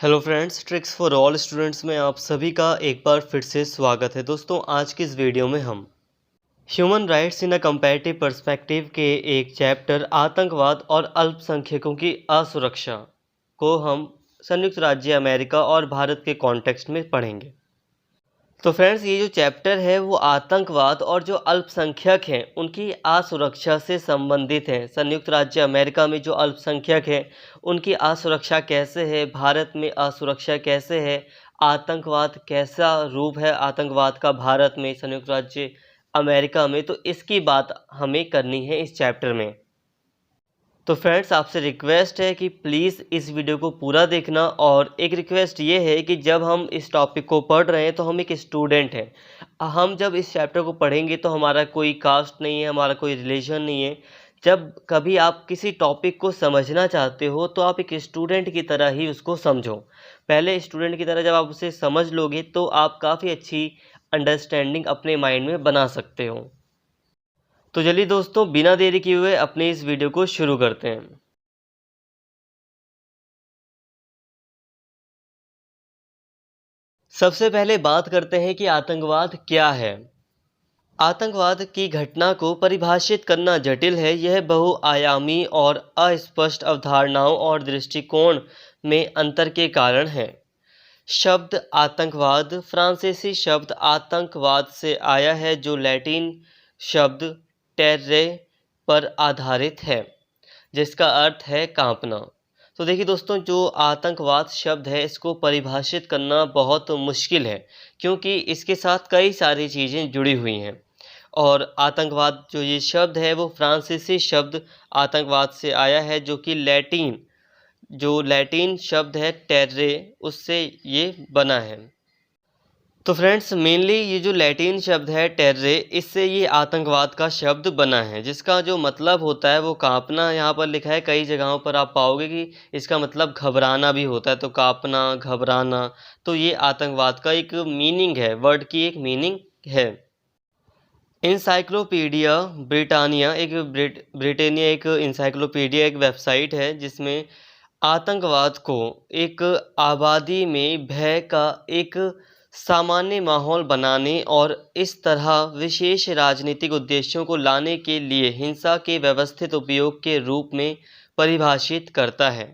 Hello friends, tricks for all students में आप सभी का एक बार फिर से स्वागत है। दोस्तों, आज की इस वीडियो में हम ह्यूमन राइट्स इन अ कंपैरेटिव पर्सपेक्टिव के एक चैप्टर आतंकवाद और अल्पसंख्यकों की असुरक्षा को हम संयुक्त राज्य अमेरिका और भारत के कॉन्टेक्स्ट में पढ़ेंगे। तो फ्रेंड्स, ये जो चैप्टर है वो आतंकवाद और जो अल्पसंख्यक हैं उनकी असुरक्षा से संबंधित है। संयुक्त राज्य अमेरिका में जो अल्पसंख्यक हैं उनकी असुरक्षा कैसे है, भारत में असुरक्षा कैसे है, आतंकवाद कैसा रूप है आतंकवाद का भारत में, संयुक्त राज्य अमेरिका में, तो इसकी बात हमें करनी है इस चैप्टर में। तो फ्रेंड्स, आपसे रिक्वेस्ट है कि प्लीज़ इस वीडियो को पूरा देखना। और एक रिक्वेस्ट ये है कि जब हम इस टॉपिक को पढ़ रहे हैं तो हम एक स्टूडेंट हैं। हम जब इस चैप्टर को पढ़ेंगे तो हमारा कोई कास्ट नहीं है, हमारा कोई रिलीजन नहीं है। जब कभी आप किसी टॉपिक को समझना चाहते हो तो आप एक स्टूडेंट की तरह ही उसको समझो। पहले स्टूडेंट की तरह जब आप उसे समझ लोगे तो आप काफ़ी अच्छी अंडरस्टैंडिंग अपने माइंड में बना सकते हो। तो चलिए दोस्तों, बिना देरी किए हुए अपने इस वीडियो को शुरू करते हैं। सबसे पहले बात करते हैं कि आतंकवाद क्या है। आतंकवाद की घटना को परिभाषित करना जटिल है। यह बहुआयामी और अस्पष्ट अवधारणाओं और दृष्टिकोण में अंतर के कारण है। शब्द आतंकवाद फ्रांसीसी शब्द आतंकवाद से आया है, जो लैटिन शब्द टेर्रे पर आधारित है, जिसका अर्थ है कांपना। तो देखिए दोस्तों, जो आतंकवाद शब्द है इसको परिभाषित करना बहुत मुश्किल है, क्योंकि इसके साथ कई सारी चीज़ें जुड़ी हुई हैं। और आतंकवाद जो ये शब्द है वो फ्रांसीसी शब्द आतंकवाद से आया है, जो लैटिन शब्द है टेर्रे, उससे ये बना है। तो फ्रेंड्स, मेनली ये जो लैटिन शब्द है टेर्रे, इससे ये आतंकवाद का शब्द बना है, जिसका जो मतलब होता है वो कांपना। यहाँ पर लिखा है, कई जगहों पर आप पाओगे कि इसका मतलब घबराना भी होता है। तो कांपना, घबराना, तो ये आतंकवाद का एक मीनिंग है, वर्ड की एक मीनिंग है। इंसाइक्लोपीडिया ब्रिटानिया ब्रिटानिया एक इंसाइक्लोपीडिया एक वेबसाइट है, जिसमें आतंकवाद को एक आबादी में भय का एक सामान्य माहौल बनाने और इस तरह विशेष राजनीतिक उद्देश्यों को लाने के लिए हिंसा के व्यवस्थित उपयोग के रूप में परिभाषित करता है।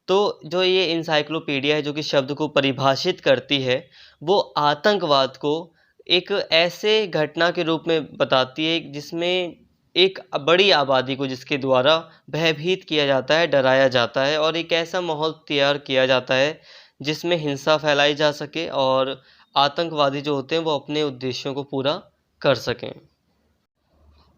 तो जो ये इंसाइक्लोपीडिया है जो कि शब्द को परिभाषित करती है, वो आतंकवाद को एक ऐसे घटना के रूप में बताती है जिसमें एक बड़ी आबादी को, जिसके द्वारा भयभीत किया जाता है, डराया जाता है, और एक ऐसा माहौल तैयार किया जाता है जिसमें हिंसा फैलाई जा सके और आतंकवादी जो होते हैं वो अपने उद्देश्यों को पूरा कर सकें।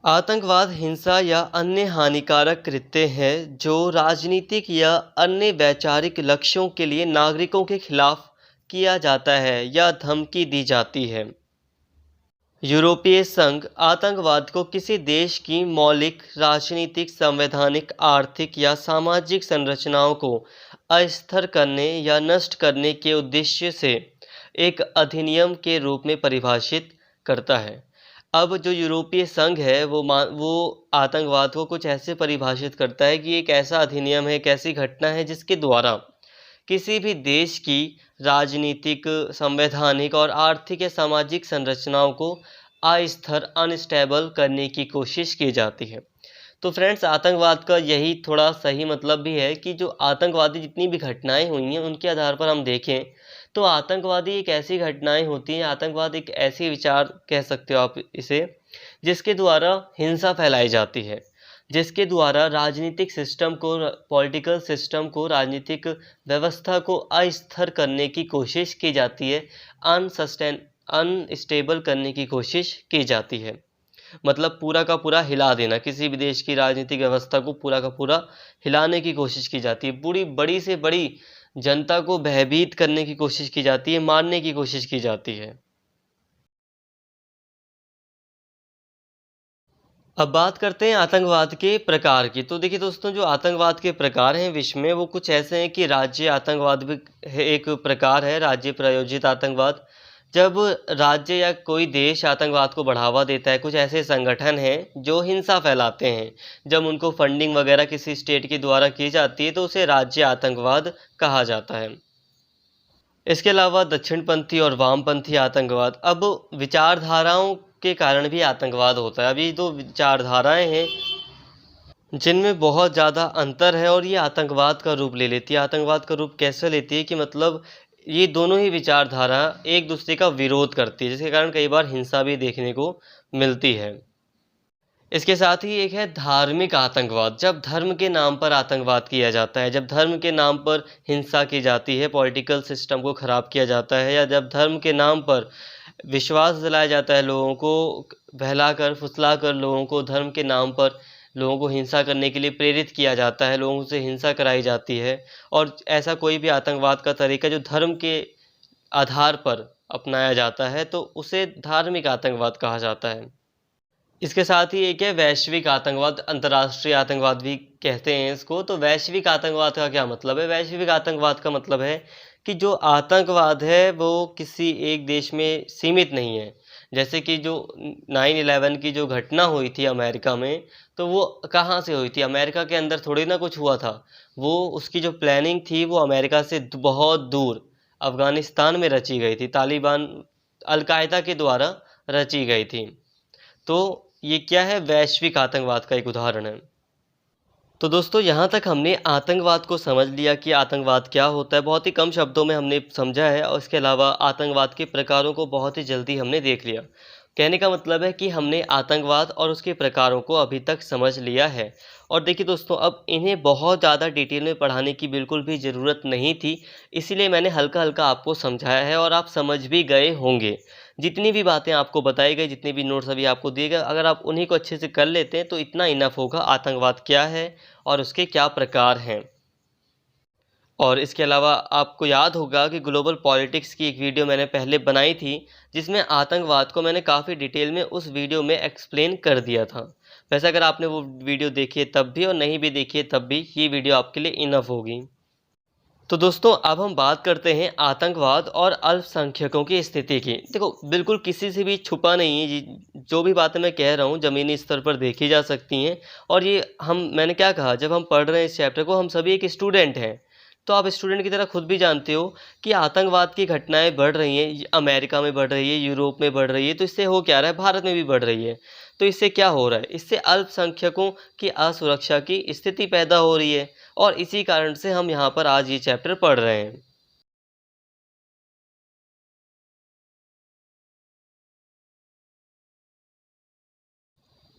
आतंकवाद हिंसा या अन्य हानिकारक कृत्य है जो राजनीतिक या अन्य वैचारिक लक्ष्यों के लिए नागरिकों के खिलाफ किया जाता है या धमकी दी जाती है। यूरोपीय संघ आतंकवाद को किसी देश की मौलिक राजनीतिक, संवैधानिक, आर्थिक या सामाजिक संरचनाओं को अस्थिर करने या नष्ट करने के उद्देश्य से एक अधिनियम के रूप में परिभाषित करता है। अब जो यूरोपीय संघ है वो आतंकवाद को कुछ ऐसे परिभाषित करता है कि एक ऐसा अधिनियम है, एक ऐसी घटना है जिसके द्वारा किसी भी देश की राजनीतिक, संवैधानिक और आर्थिक या सामाजिक संरचनाओं को अस्थिर, अनस्टेबल करने की कोशिश की जाती है। तो फ्रेंड्स, आतंकवाद का यही थोड़ा सही मतलब भी है कि जो आतंकवादी जितनी भी घटनाएं हुई हैं उनके आधार पर हम देखें तो आतंकवादी एक ऐसी घटनाएं होती हैं, आतंकवाद एक ऐसी विचार कह सकते हो आप इसे, जिसके द्वारा हिंसा फैलाई जाती है, जिसके द्वारा राजनीतिक सिस्टम को, पॉलिटिकल सिस्टम को, राजनीतिक व्यवस्था को अस्थिर करने की कोशिश की जाती है, अनस्टेबल करने की कोशिश की जाती है। मतलब पूरा का पूरा हिला देना, किसी भी देश की राजनीतिक व्यवस्था को पूरा का पूरा हिलाने की कोशिश की जाती है। बड़ी से बड़ी जनता को भयभीत करने की कोशिश की जाती है, मारने की कोशिश की जाती है। अब बात करते हैं आतंकवाद के प्रकार की। तो देखिए दोस्तों, जो आतंकवाद के प्रकार हैं विश्व में, वो कुछ ऐसे हैं कि राज्य आतंकवाद भी एक प्रकार है, राज्य प्रायोजित आतंकवाद। जब राज्य या कोई देश आतंकवाद को बढ़ावा देता है, कुछ ऐसे संगठन हैं जो हिंसा फैलाते हैं, जब उनको फंडिंग वगैरह किसी स्टेट के द्वारा की जाती है तो उसे राज्य आतंकवाद कहा जाता है। इसके अलावा दक्षिणपंथी और वामपंथी आतंकवाद, अब विचारधाराओं के कारण भी आतंकवाद होता है। अभी दो विचारधाराएं हैं जिनमें बहुत ज़्यादा अंतर है और ये आतंकवाद का रूप ले लेती है। आतंकवाद का रूप कैसे लेती है कि मतलब ये दोनों ही विचारधारा एक दूसरे का विरोध करती है, जिसके कारण कई बार हिंसा भी देखने को मिलती है। इसके साथ ही एक है धार्मिक आतंकवाद। जब धर्म के नाम पर आतंकवाद किया जाता है, जब धर्म के नाम पर हिंसा की जाती है, पॉलिटिकल सिस्टम को ख़राब किया जाता है, या जब धर्म के नाम पर विश्वास दिलाया जाता है, लोगों को बहलाकर फुसलाकर लोगों को धर्म के नाम पर लोगों को हिंसा करने के लिए प्रेरित किया जाता है, लोगों से हिंसा कराई जाती है, और ऐसा कोई भी आतंकवाद का तरीका जो धर्म के आधार पर अपनाया जाता है, तो उसे धार्मिक आतंकवाद कहा जाता है। इसके साथ ही एक है वैश्विक आतंकवाद, अंतर्राष्ट्रीय आतंकवाद भी कहते हैं इसको। तो वैश्विक आतंकवाद का क्या मतलब है? वैश्विक आतंकवाद का मतलब है कि जो आतंकवाद है वो किसी एक देश में सीमित नहीं है। जैसे कि जो 9/11 की जो घटना हुई थी अमेरिका में, तो वो कहाँ से हुई थी? अमेरिका के अंदर थोड़ी ना कुछ हुआ था। वो उसकी जो प्लानिंग थी वो अमेरिका से बहुत दूर अफ़गानिस्तान में रची गई थी, तालिबान अल-कायदा के द्वारा रची गई थी। तो ये क्या है? वैश्विक आतंकवाद का एक उदाहरण है। तो दोस्तों, यहाँ तक हमने आतंकवाद को समझ लिया कि आतंकवाद क्या होता है। बहुत ही कम शब्दों में हमने समझा है, और इसके अलावा आतंकवाद के प्रकारों को बहुत ही जल्दी हमने देख लिया। कहने का मतलब है कि हमने आतंकवाद और उसके प्रकारों को अभी तक समझ लिया है। और देखिए दोस्तों, अब इन्हें बहुत ज़्यादा डिटेल में पढ़ाने की बिल्कुल भी ज़रूरत नहीं थी, इसीलिए मैंने हल्का-हल्का आपको समझाया है और आप समझ भी गए होंगे। जितनी भी बातें आपको बताई गई, जितने भी नोट्स अभी आपको दिए गए, अगर आप उन्हीं को अच्छे से कर लेते हैं तो इतना इनफ होगा आतंकवाद क्या है और उसके क्या प्रकार हैं। और इसके अलावा आपको याद होगा कि ग्लोबल पॉलिटिक्स की एक वीडियो मैंने पहले बनाई थी, जिसमें आतंकवाद को मैंने काफ़ी डिटेल में उस वीडियो में एक्सप्लेन कर दिया था। वैसे अगर आपने वो वीडियो देखी है तब भी और नहीं भी देखी है तब भी ये वीडियो आपके लिए इनफ होगी। तो दोस्तों, अब हम बात करते हैं आतंकवाद और अल्पसंख्यकों की स्थिति की। देखो, बिल्कुल किसी से भी छुपा नहीं है, जो भी बातें मैं कह रहा हूँ ज़मीनी स्तर पर देखी जा सकती हैं। और ये मैंने क्या कहा, जब हम पढ़ रहे हैं इस चैप्टर को, हम सभी एक स्टूडेंट हैं। तो आप स्टूडेंट की तरह खुद भी जानते हो कि आतंकवाद की घटनाएं बढ़ रही हैं, अमेरिका में बढ़ रही है, यूरोप में बढ़ रही है, तो इससे हो क्या रहा है? भारत में भी बढ़ रही है। तो इससे क्या हो रहा है? इससे अल्पसंख्यकों की असुरक्षा की स्थिति पैदा हो रही है, और इसी कारण से हम यहाँ पर आज ये चैप्टर पढ़ रहे हैं।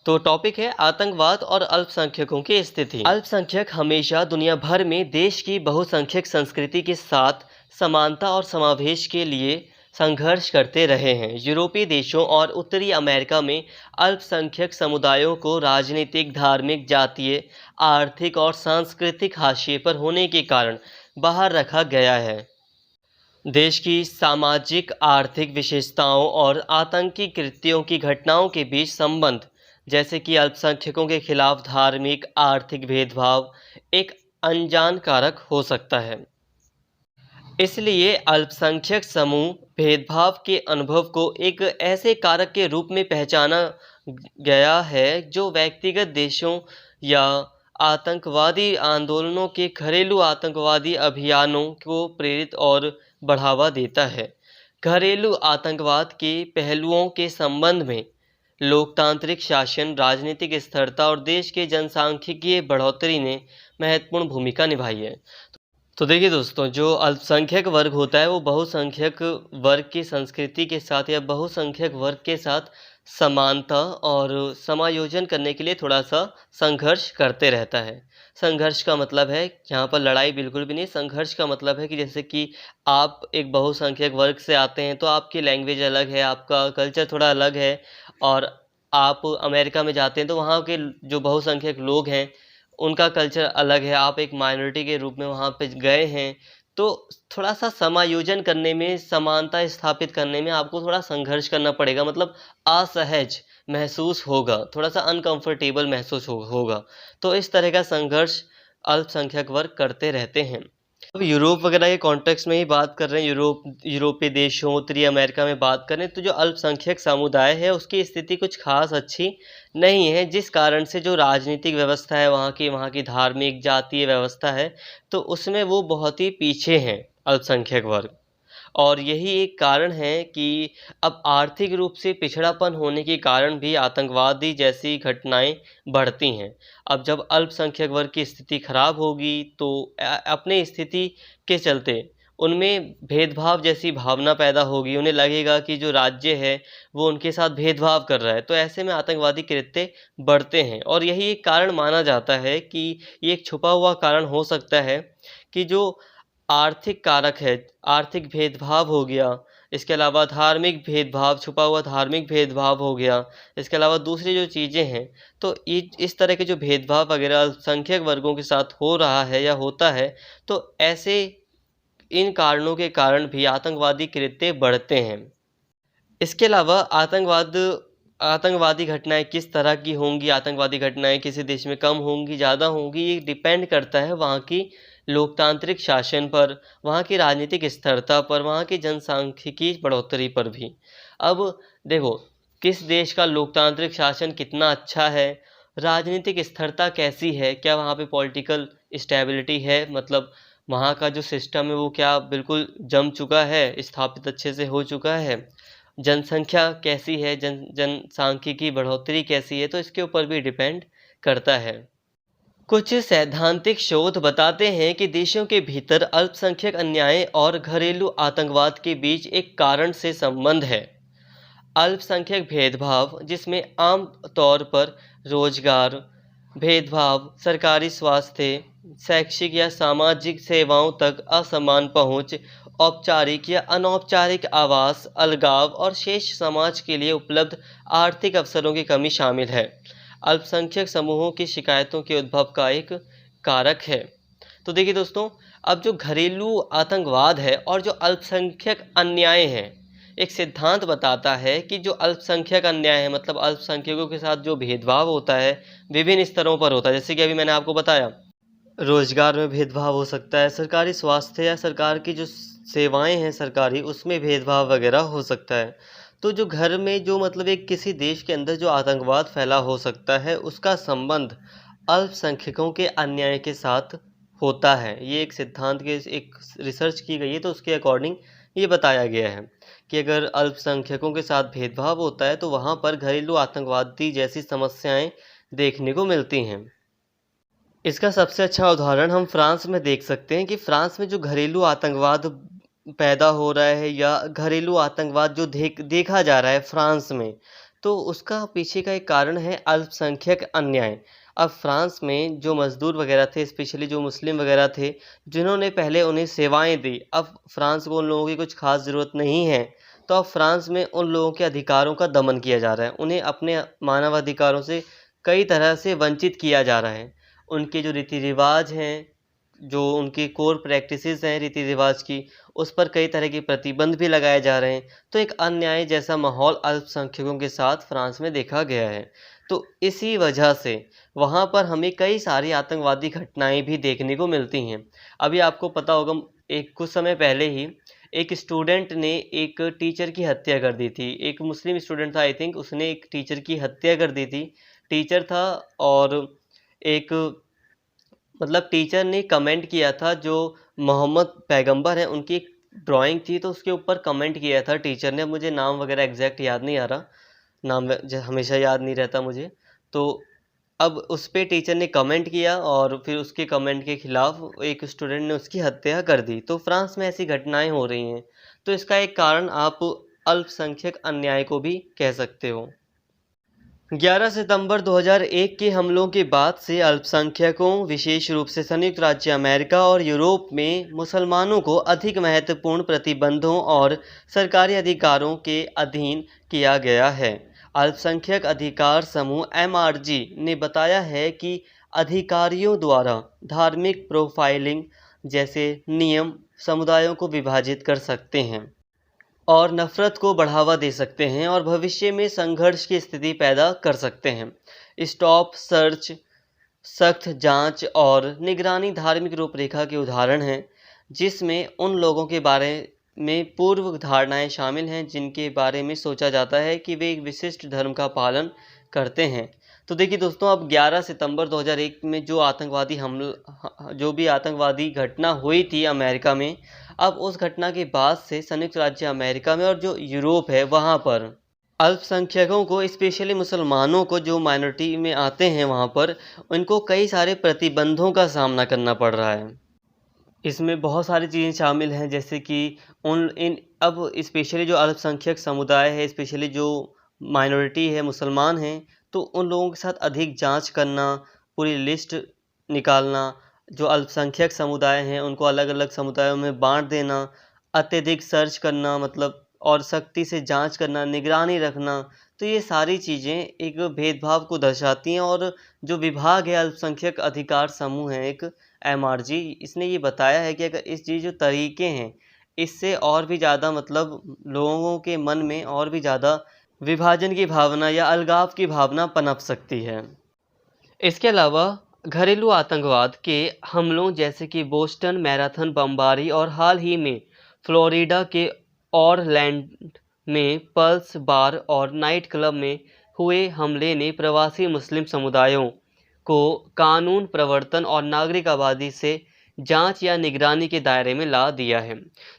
तो टॉपिक है आतंकवाद और अल्पसंख्यकों की स्थिति। अल्पसंख्यक हमेशा दुनिया भर में देश की बहुसंख्यक संस्कृति के साथ समानता और समावेश के लिए संघर्ष करते रहे हैं। यूरोपीय देशों और उत्तरी अमेरिका में अल्पसंख्यक समुदायों को राजनीतिक, धार्मिक, जातीय, आर्थिक और सांस्कृतिक हाशिए पर होने के कारण बाहर रखा गया है। देश की सामाजिक आर्थिक विशेषताओं और आतंकी कृत्यों की घटनाओं के बीच संबंध, जैसे कि अल्पसंख्यकों के खिलाफ धार्मिक आर्थिक भेदभाव, एक अनजान कारक हो सकता है। इसलिए अल्पसंख्यक समूह भेदभाव के अनुभव को एक ऐसे कारक के रूप में पहचाना गया है जो व्यक्तिगत देशों या आतंकवादी आंदोलनों के घरेलू आतंकवादी अभियानों को प्रेरित और बढ़ावा देता है। घरेलू आतंकवाद के पहलुओं के संबंध में लोकतांत्रिक शासन, राजनीतिक स्थिरता और देश के जनसांख्यिकीय बढ़ोतरी ने महत्वपूर्ण भूमिका निभाई है। तो देखिए दोस्तों, जो अल्पसंख्यक वर्ग होता है वो बहुसंख्यक वर्ग की संस्कृति के साथ या बहुसंख्यक वर्ग के साथ समानता और समायोजन करने के लिए थोड़ा-सा संघर्ष करते रहता है। संघर्ष का मतलब है यहाँ पर लड़ाई बिल्कुल भी नहीं, संघर्ष का मतलब है कि जैसे कि आप एक बहुसंख्यक वर्ग से आते हैं तो आपकी लैंग्वेज अलग है, आपका कल्चर थोड़ा अलग है, और आप अमेरिका में जाते हैं तो वहाँ के जो बहुसंख्यक लोग हैं उनका कल्चर अलग है, आप एक माइनॉरिटी के रूप में वहाँ पे गए हैं, तो थोड़ा-सा समायोजन करने में, समानता स्थापित करने में आपको थोड़ा संघर्ष करना पड़ेगा, मतलब असहज महसूस होगा, थोड़ा-सा अनकम्फ़र्टेबल महसूस होगा। तो इस तरह का संघर्ष अल्पसंख्यक वर्ग करते रहते हैं। अब यूरोप वगैरह के कॉन्टेक्स्ट में ही बात कर रहे हैं, यूरोपीय देशों, उत्तरी अमेरिका में बात करें तो जो अल्पसंख्यक समुदाय है उसकी स्थिति कुछ ख़ास अच्छी नहीं है, जिस कारण से जो राजनीतिक व्यवस्था है वहाँ की धार्मिक, जातीय व्यवस्था है, तो उसमें वो बहुत ही पीछे हैं अल्पसंख्यक वर्ग। और यही एक कारण है कि अब आर्थिक रूप से पिछड़ापन होने के कारण भी आतंकवादी जैसी घटनाएं बढ़ती हैं। अब जब अल्पसंख्यक वर्ग की स्थिति खराब होगी तो अपने स्थिति के चलते उनमें भेदभाव जैसी भावना पैदा होगी। उन्हें लगेगा कि जो राज्य है वो उनके साथ भेदभाव कर रहा है, तो ऐसे में आतंकवादी कृत्य बढ़ते हैं। और यही एक कारण माना जाता है कि ये एक छुपा हुआ कारण हो सकता है कि जो आर्थिक कारक है, आर्थिक भेदभाव हो गया, इसके अलावा धार्मिक भेदभाव, छुपा हुआ धार्मिक भेदभाव हो गया, इसके अलावा दूसरी जो चीज़ें हैं, तो इस तरह के जो भेदभाव वगैरह अल्पसंख्यक वर्गों के साथ हो रहा है या होता है, तो ऐसे इन कारणों के कारण भी आतंकवादी कृत्य बढ़ते हैं। इसके अलावा आतंकवादी घटनाएँ किस तरह की होंगी, आतंकवादी घटनाएँ किसी देश में कम होंगी, ज़्यादा होंगी, ये डिपेंड करता है वहाँ की लोकतांत्रिक शासन पर, वहाँ की राजनीतिक स्थिरता पर, वहाँ की जनसांख्यिकी बढ़ोतरी पर भी। अब देखो, किस देश का लोकतांत्रिक शासन कितना अच्छा है, राजनीतिक स्थिरता कैसी है, क्या वहाँ पे पॉलिटिकल स्टेबिलिटी है, मतलब वहाँ का जो सिस्टम है वो क्या बिल्कुल जम चुका है, स्थापित अच्छे से हो चुका है, जनसंख्या कैसी है, जनसांख्यिकी बढ़ोतरी कैसी है, तो इसके ऊपर भी डिपेंड करता है। कुछ सैद्धांतिक शोध बताते हैं कि देशों के भीतर अल्पसंख्यक अन्याय और घरेलू आतंकवाद के बीच एक कारण से संबंध है। अल्पसंख्यक भेदभाव, जिसमें आम तौर पर रोजगार भेदभाव, सरकारी स्वास्थ्य, शैक्षिक या सामाजिक सेवाओं तक असमान पहुंच, औपचारिक या अनौपचारिक आवास, अलगाव और शेष समाज के लिए उपलब्ध आर्थिक अवसरों की कमी शामिल है, अल्पसंख्यक समूहों की शिकायतों के उद्भव का एक कारक है। तो देखिए दोस्तों, अब जो घरेलू आतंकवाद है और जो अल्पसंख्यक अन्याय है, एक सिद्धांत बताता है कि जो अल्पसंख्यक अन्याय है, मतलब अल्पसंख्यकों के साथ जो भेदभाव होता है विभिन्न स्तरों पर होता है। जैसे कि अभी मैंने आपको बताया, रोजगार में भेदभाव हो सकता है, सरकारी स्वास्थ्य या सरकार की जो सेवाएं हैं सरकारी, उसमें भेदभाव वगैरह हो सकता है। तो जो घर में जो मतलब एक किसी देश के अंदर जो आतंकवाद फैला हो सकता है, उसका संबंध अल्पसंख्यकों के अन्याय के साथ होता है। ये एक सिद्धांत के एक रिसर्च की गई है, तो उसके अकॉर्डिंग ये बताया गया है कि अगर अल्पसंख्यकों के साथ भेदभाव होता है तो वहाँ पर घरेलू आतंकवादी जैसी समस्याएं देखने को मिलती हैं। इसका सबसे अच्छा उदाहरण हम फ्रांस में देख सकते हैं कि फ्रांस में जो घरेलू आतंकवाद पैदा हो रहा है या घरेलू आतंकवाद जो देखा जा रहा है फ्रांस में, तो उसका पीछे का एक कारण है अल्पसंख्यक अन्याय। अब फ्रांस में जो मज़दूर वगैरह थे, स्पेशली जो मुस्लिम वगैरह थे, जिन्होंने पहले उन्हें सेवाएं दी, अब फ्रांस को उन लोगों की कुछ खास ज़रूरत नहीं है, तो अब फ्रांस में उन लोगों के अधिकारों का दमन किया जा रहा है। उन्हें अपने मानवाधिकारों से कई तरह से वंचित किया जा रहा है। उनके जो रीति रिवाज हैं, जो उनकी कोर प्रैक्टिसेस हैं रीति रिवाज की, उस पर कई तरह के प्रतिबंध भी लगाए जा रहे हैं। तो एक अन्याय जैसा माहौल अल्पसंख्यकों के साथ फ्रांस में देखा गया है। तो इसी वजह से वहाँ पर हमें कई सारी आतंकवादी घटनाएं भी देखने को मिलती हैं। अभी आपको पता होगा, एक कुछ समय पहले ही एक स्टूडेंट ने एक टीचर की हत्या कर दी थी। एक मुस्लिम स्टूडेंट था, आई थिंक, उसने एक टीचर की हत्या कर दी थी। टीचर था और एक मतलब टीचर ने कमेंट किया था, जो मोहम्मद पैगंबर हैं उनकी एक ड्राइंग थी, तो उसके ऊपर कमेंट किया था टीचर ने। मुझे नाम वगैरह एग्जैक्ट याद नहीं आ रहा, नाम हमेशा याद नहीं रहता मुझे। तो अब उस पे टीचर ने कमेंट किया और फिर उसके कमेंट के खिलाफ एक स्टूडेंट ने उसकी हत्या कर दी। तो फ्रांस में ऐसी घटनाएं हो रही हैं। तो इसका एक कारण आप अल्पसंख्यक अन्याय को भी कह सकते हो। 11 सितंबर 2001 के हमलों के बाद से अल्पसंख्यकों, विशेष रूप से संयुक्त राज्य अमेरिका और यूरोप में मुसलमानों को अधिक महत्वपूर्ण प्रतिबंधों और सरकारी अधिकारों के अधीन किया गया है। अल्पसंख्यक अधिकार समूह (MRG) ने बताया है कि अधिकारियों द्वारा धार्मिक प्रोफाइलिंग जैसे नियम समुदायों को विभाजित कर सकते हैं और नफरत को बढ़ावा दे सकते हैं और भविष्य में संघर्ष की स्थिति पैदा कर सकते हैं। स्टॉप सर्च, सख्त जांच और निगरानी धार्मिक रूपरेखा के उदाहरण हैं, जिसमें उन लोगों के बारे में पूर्व धारणाएं शामिल हैं जिनके बारे में सोचा जाता है कि वे एक विशिष्ट धर्म का पालन करते हैं। तो देखिए दोस्तों, अब 11 सितंबर 2001 में जो भी आतंकवादी घटना हुई थी अमेरिका में, अब उस घटना के बाद से संयुक्त राज्य अमेरिका में और जो यूरोप है वहाँ पर अल्पसंख्यकों को, स्पेशली मुसलमानों को जो माइनॉरिटी में आते हैं वहाँ पर, उनको कई सारे प्रतिबंधों का सामना करना पड़ रहा है। इसमें बहुत सारी चीज़ें शामिल हैं, जैसे कि उन इन अब स्पेशली जो अल्पसंख्यक समुदाय है, स्पेशली जो माइनॉरिटी है, मुसलमान हैं, तो उन लोगों के साथ अधिक जांच करना, पूरी लिस्ट निकालना, जो अल्पसंख्यक समुदाय हैं उनको अलग-अलग समुदायों में बाँट देना, अत्यधिक सर्च करना, मतलब और सख्ती से जांच करना, निगरानी रखना, तो ये सारी चीज़ें एक भेदभाव को दर्शाती हैं। और जो विभाग है अल्पसंख्यक अधिकार समूह है एक, एमआरजी, इसने ये बताया है कि अगर ये जो तरीके हैं, इससे और भी ज़्यादा मतलब लोगों के मन में और भी ज़्यादा विभाजन की भावना या अलगाव की भावना पनप सकती है। इसके अलावा घरेलू आतंकवाद के हमलों, जैसे कि बोस्टन मैराथन बमबारी और हाल ही में फ्लोरिडा के ऑरलैंड में पल्स बार और नाइट क्लब में हुए हमले ने प्रवासी मुस्लिम समुदायों को कानून प्रवर्तन और नागरिक आबादी से जांच या निगरानी के दायरे में ला दिया है।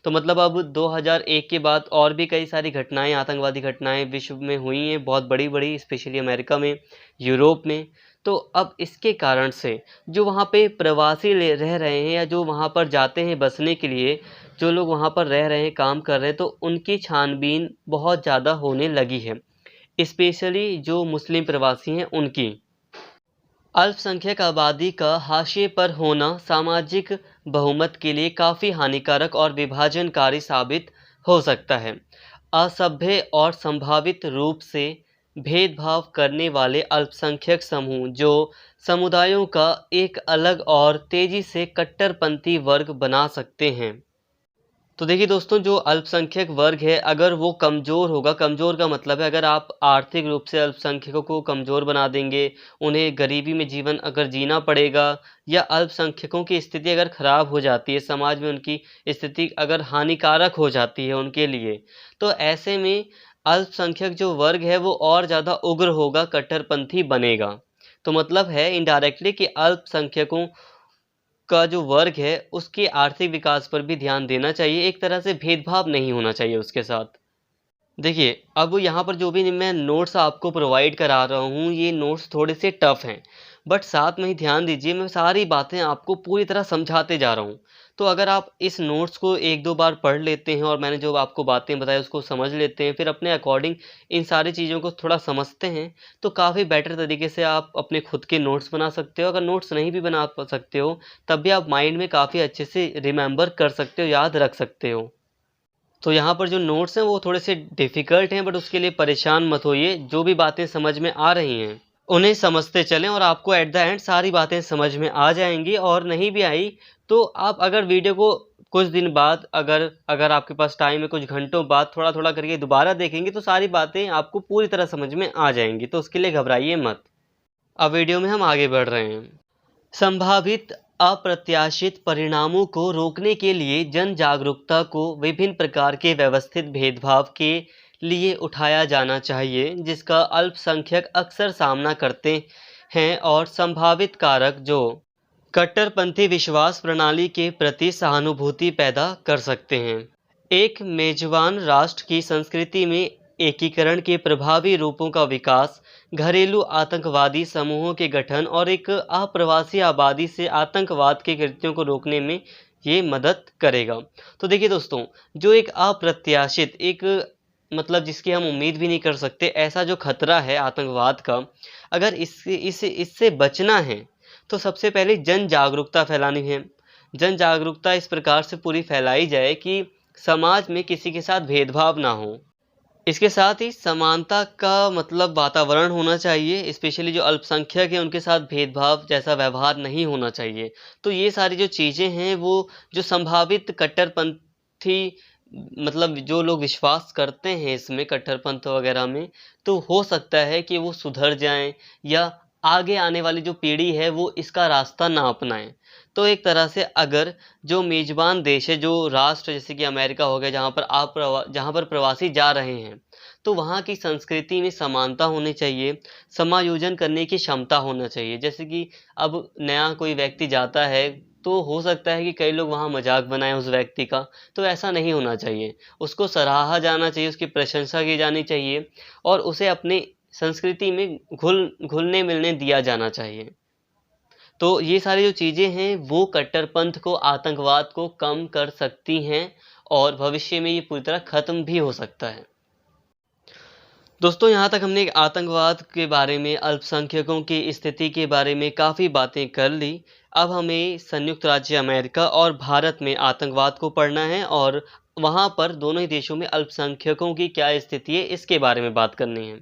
तो मतलब अब 2001 के बाद और भी कई सारी घटनाएं, आतंकवादी घटनाएं विश्व में हुई हैं, बहुत बड़ी-बड़ी, स्पेशली अमेरिका में, यूरोप में। तो अब इसके कारण से जो वहाँ पे प्रवासी रह रहे हैं या जो वहाँ पर जाते हैं बसने के लिए, जो लोग वहाँ पर रह रहे हैं, काम कर रहे हैं, तो उनकी छानबीन बहुत ज़्यादा होने लगी है, स्पेशली जो मुस्लिम प्रवासी हैं उनकी। अल्पसंख्यक आबादी का हाशिए पर होना सामाजिक बहुमत के लिए काफ़ी हानिकारक और विभाजनकारी साबित हो सकता है। असभ्य और संभावित रूप से भेदभाव करने वाले अल्पसंख्यक समूह जो समुदायों का एक अलग और तेजी से कट्टरपंथी वर्ग बना सकते हैं। तो देखिए दोस्तों, जो अल्पसंख्यक वर्ग है अगर वो कमज़ोर होगा, कमज़ोर का मतलब है अगर आप आर्थिक रूप से अल्पसंख्यकों को कमज़ोर बना देंगे, उन्हें गरीबी में जीवन अगर जीना पड़ेगा, या अल्पसंख्यकों की स्थिति अगर ख़राब हो जाती है, समाज में उनकी स्थिति अगर हानिकारक हो जाती है उनके लिए, तो ऐसे में अल्पसंख्यक जो वर्ग है वो और ज़्यादा उग्र होगा, कट्टरपंथी बनेगा। तो मतलब है इनडायरेक्टली कि अल्पसंख्यकों का जो वर्ग है उसके आर्थिक विकास पर भी ध्यान देना चाहिए, एक तरह से भेदभाव नहीं होना चाहिए उसके साथ। देखिए, अब यहाँ पर जो भी मैं नोट्स आपको प्रोवाइड करा रहा हूँ, ये नोट्स थोड़े से टफ़ हैं, बट साथ में ही ध्यान दीजिए, मैं सारी बातें आपको पूरी तरह समझाते जा रहा हूँ। तो अगर आप इस नोट्स को 1-2 बार पढ़ लेते हैं और मैंने जो आपको बातें बताई उसको समझ लेते हैं, फिर अपने अकॉर्डिंग इन सारी चीज़ों को थोड़ा समझते हैं, तो काफ़ी बेटर तरीके से आप अपने खुद के नोट्स बना सकते हो। अगर नोट्स नहीं भी बना सकते हो, तब भी आप माइंड में काफ़ी अच्छे से रिमेंबर कर सकते हो, याद रख सकते हो। तो यहाँ पर जो नोट्स हैं वो थोड़े से डिफ़िकल्ट हैं, बट उसके लिए परेशान मत होइए। जो भी बातें समझ में आ रही हैं उन्हें समझते चलें और आपको एट द एंड सारी बातें समझ में आ जाएंगी। और नहीं भी आई तो आप अगर वीडियो को कुछ दिन बाद, अगर आपके पास टाइम है, कुछ घंटों बाद थोड़ा थोड़ा करके दोबारा देखेंगे तो सारी बातें आपको पूरी तरह समझ में आ जाएंगी। तो उसके लिए घबराइए मत। अब वीडियो में हम आगे बढ़ रहे हैं। संभावित अप्रत्याशित परिणामों को रोकने के लिए जन जागरूकता को विभिन्न प्रकार के व्यवस्थित भेदभाव के लिए उठाया जाना चाहिए, जिसका अल्पसंख्यक अक्सर सामना करते हैं, और संभावित कारक जो कट्टरपंथी विश्वास प्रणाली के प्रति सहानुभूति पैदा कर सकते हैं। एक मेजबान राष्ट्र की संस्कृति में एकीकरण के प्रभावी रूपों का विकास, घरेलू आतंकवादी समूहों के गठन और एक अप्रवासी आबादी से आतंकवाद के कृत्यों को रोकने में ये मदद करेगा। तो देखिए दोस्तों, जो एक अप्रत्याशित, एक मतलब जिसकी हम उम्मीद भी नहीं कर सकते, ऐसा जो खतरा है आतंकवाद का, अगर इससे बचना है तो सबसे पहले जन जागरूकता फैलानी है। जन जागरूकता इस प्रकार से पूरी फैलाई जाए कि समाज में किसी के साथ भेदभाव ना हो। इसके साथ ही समानता का मतलब वातावरण होना चाहिए, स्पेशली जो अल्पसंख्यक हैं उनके साथ भेदभाव जैसा व्यवहार नहीं होना चाहिए। तो ये सारी जो चीज़ें हैं वो जो संभावित कट्टरपंथी, मतलब जो लोग विश्वास करते हैं इसमें कट्टरपंथ वगैरह में, तो हो सकता है कि वो सुधर जाएं या आगे आने वाली जो पीढ़ी है वो इसका रास्ता ना अपनाएं। तो एक तरह से अगर जो मेज़बान देश है, जो राष्ट्र जैसे कि अमेरिका हो गया, जहाँ पर प्रवासी जा रहे हैं, तो वहाँ की संस्कृति में समानता होनी चाहिए, समायोजन करने की क्षमता होना चाहिए। जैसे कि अब नया कोई व्यक्ति जाता है तो हो सकता है कि कई लोग वहाँ मजाक बनाएं उस व्यक्ति का, तो ऐसा नहीं होना चाहिए। उसको सराहा जाना चाहिए, उसकी प्रशंसा की जानी चाहिए और उसे अपनी संस्कृति में घुलने मिलने दिया जाना चाहिए। तो ये सारी जो चीज़ें हैं वो कट्टरपंथ को, आतंकवाद को कम कर सकती हैं और भविष्य में ये पूरी तरह खत्म भी हो सकता है। दोस्तों, यहाँ तक हमने आतंकवाद के बारे में, अल्पसंख्यकों की स्थिति के बारे में काफ़ी बातें कर ली। अब हमें संयुक्त राज्य अमेरिका और भारत में आतंकवाद को पढ़ना है और वहाँ पर दोनों ही देशों में अल्पसंख्यकों की क्या स्थिति है इसके बारे में बात करनी है।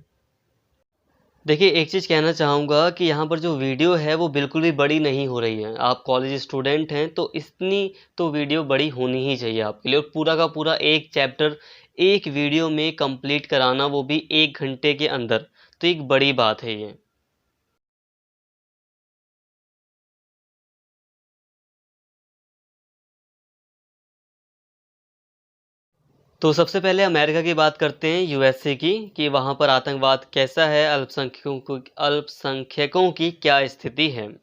देखिए, एक चीज़ कहना चाहूँगा कि यहाँ पर जो वीडियो है वो बिल्कुल भी बड़ी नहीं हो रही है। आप कॉलेज स्टूडेंट हैं तो इतनी तो वीडियो बड़ी होनी ही चाहिए आपके लिए, और पूरा का पूरा एक चैप्टर एक वीडियो में कंप्लीट कराना, वो भी 1 घंटे के अंदर, तो एक बड़ी बात है ये। तो सबसे पहले अमेरिका की बात करते हैं, यूएसए की, कि वहाँ पर आतंकवाद कैसा है, अल्पसंख्यकों की क्या स्थिति है।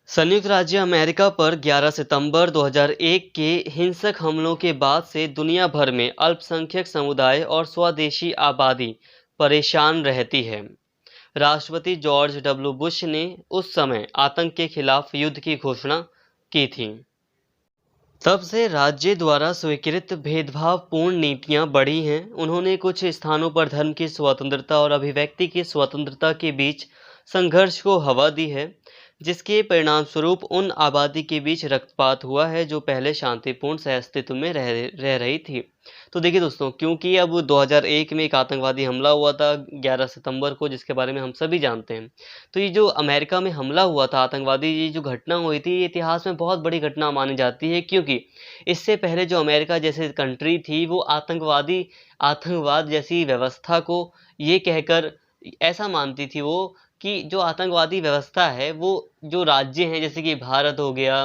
संयुक्त राज्य अमेरिका पर 11 सितंबर 2001 के हिंसक हमलों के बाद से दुनिया भर में अल्पसंख्यक समुदाय और स्वदेशी आबादी परेशान रहती है। राष्ट्रपति जॉर्ज डब्ल्यू बुश ने उस समय आतंक के खिलाफ युद्ध की घोषणा की थी। तब से राज्य द्वारा स्वीकृत भेदभावपूर्ण नीतियां बढ़ी हैं। उन्होंने कुछ स्थानों पर धर्म की स्वतंत्रता और अभिव्यक्ति की स्वतंत्रता के बीच संघर्ष को हवा दी है, जिसके परिणामस्वरूप उन आबादी के बीच रक्तपात हुआ है जो पहले शांतिपूर्ण सहअस्तित्व में रह रही थी। तो देखिए दोस्तों, क्योंकि अब 2001 में एक आतंकवादी हमला हुआ था 11 सितंबर को, जिसके बारे में हम सभी जानते हैं। तो ये जो अमेरिका में हमला हुआ था आतंकवादी, ये जो घटना हुई थी, ये इतिहास में बहुत बड़ी घटना मानी जाती है, क्योंकि इससे पहले जो अमेरिका जैसे कंट्री थी वो आतंकवाद जैसी व्यवस्था को ये कहकर ऐसा मानती थी वो, कि जो आतंकवादी व्यवस्था है वो जो राज्य हैं जैसे कि भारत हो गया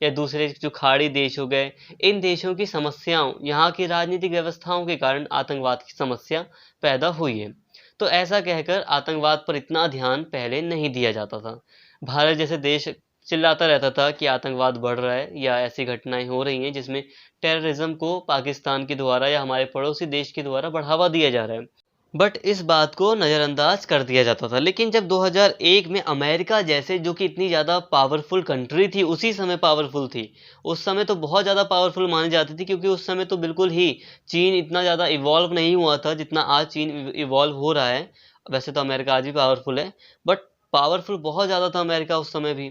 या दूसरे जो खाड़ी देश हो गए, इन देशों की समस्याओं, यहाँ की राजनीतिक व्यवस्थाओं के कारण आतंकवाद की समस्या पैदा हुई है। तो ऐसा कहकर आतंकवाद पर इतना ध्यान पहले नहीं दिया जाता था। भारत जैसे देश चिल्लाता रहता था कि आतंकवाद बढ़ रहा है या ऐसी घटनाएं हो रही हैं जिसमें टेररिज्म को पाकिस्तान के द्वारा या हमारे पड़ोसी देश के द्वारा बढ़ावा दिया जा रहा है। बट इस बात को नज़रअंदाज कर दिया जाता था। लेकिन जब 2001 में अमेरिका जैसे, जो कि इतनी ज़्यादा पावरफुल कंट्री थी, उसी समय पावरफुल थी, उस समय तो बहुत ज़्यादा पावरफुल मानी जाती थी, क्योंकि उस समय तो बिल्कुल ही चीन इतना ज़्यादा इवॉल्व नहीं हुआ था जितना आज चीन इवॉल्व हो रहा है। वैसे तो अमेरिका आज भी पावरफुल है, बट पावरफुल बहुत ज़्यादा था अमेरिका उस समय भी।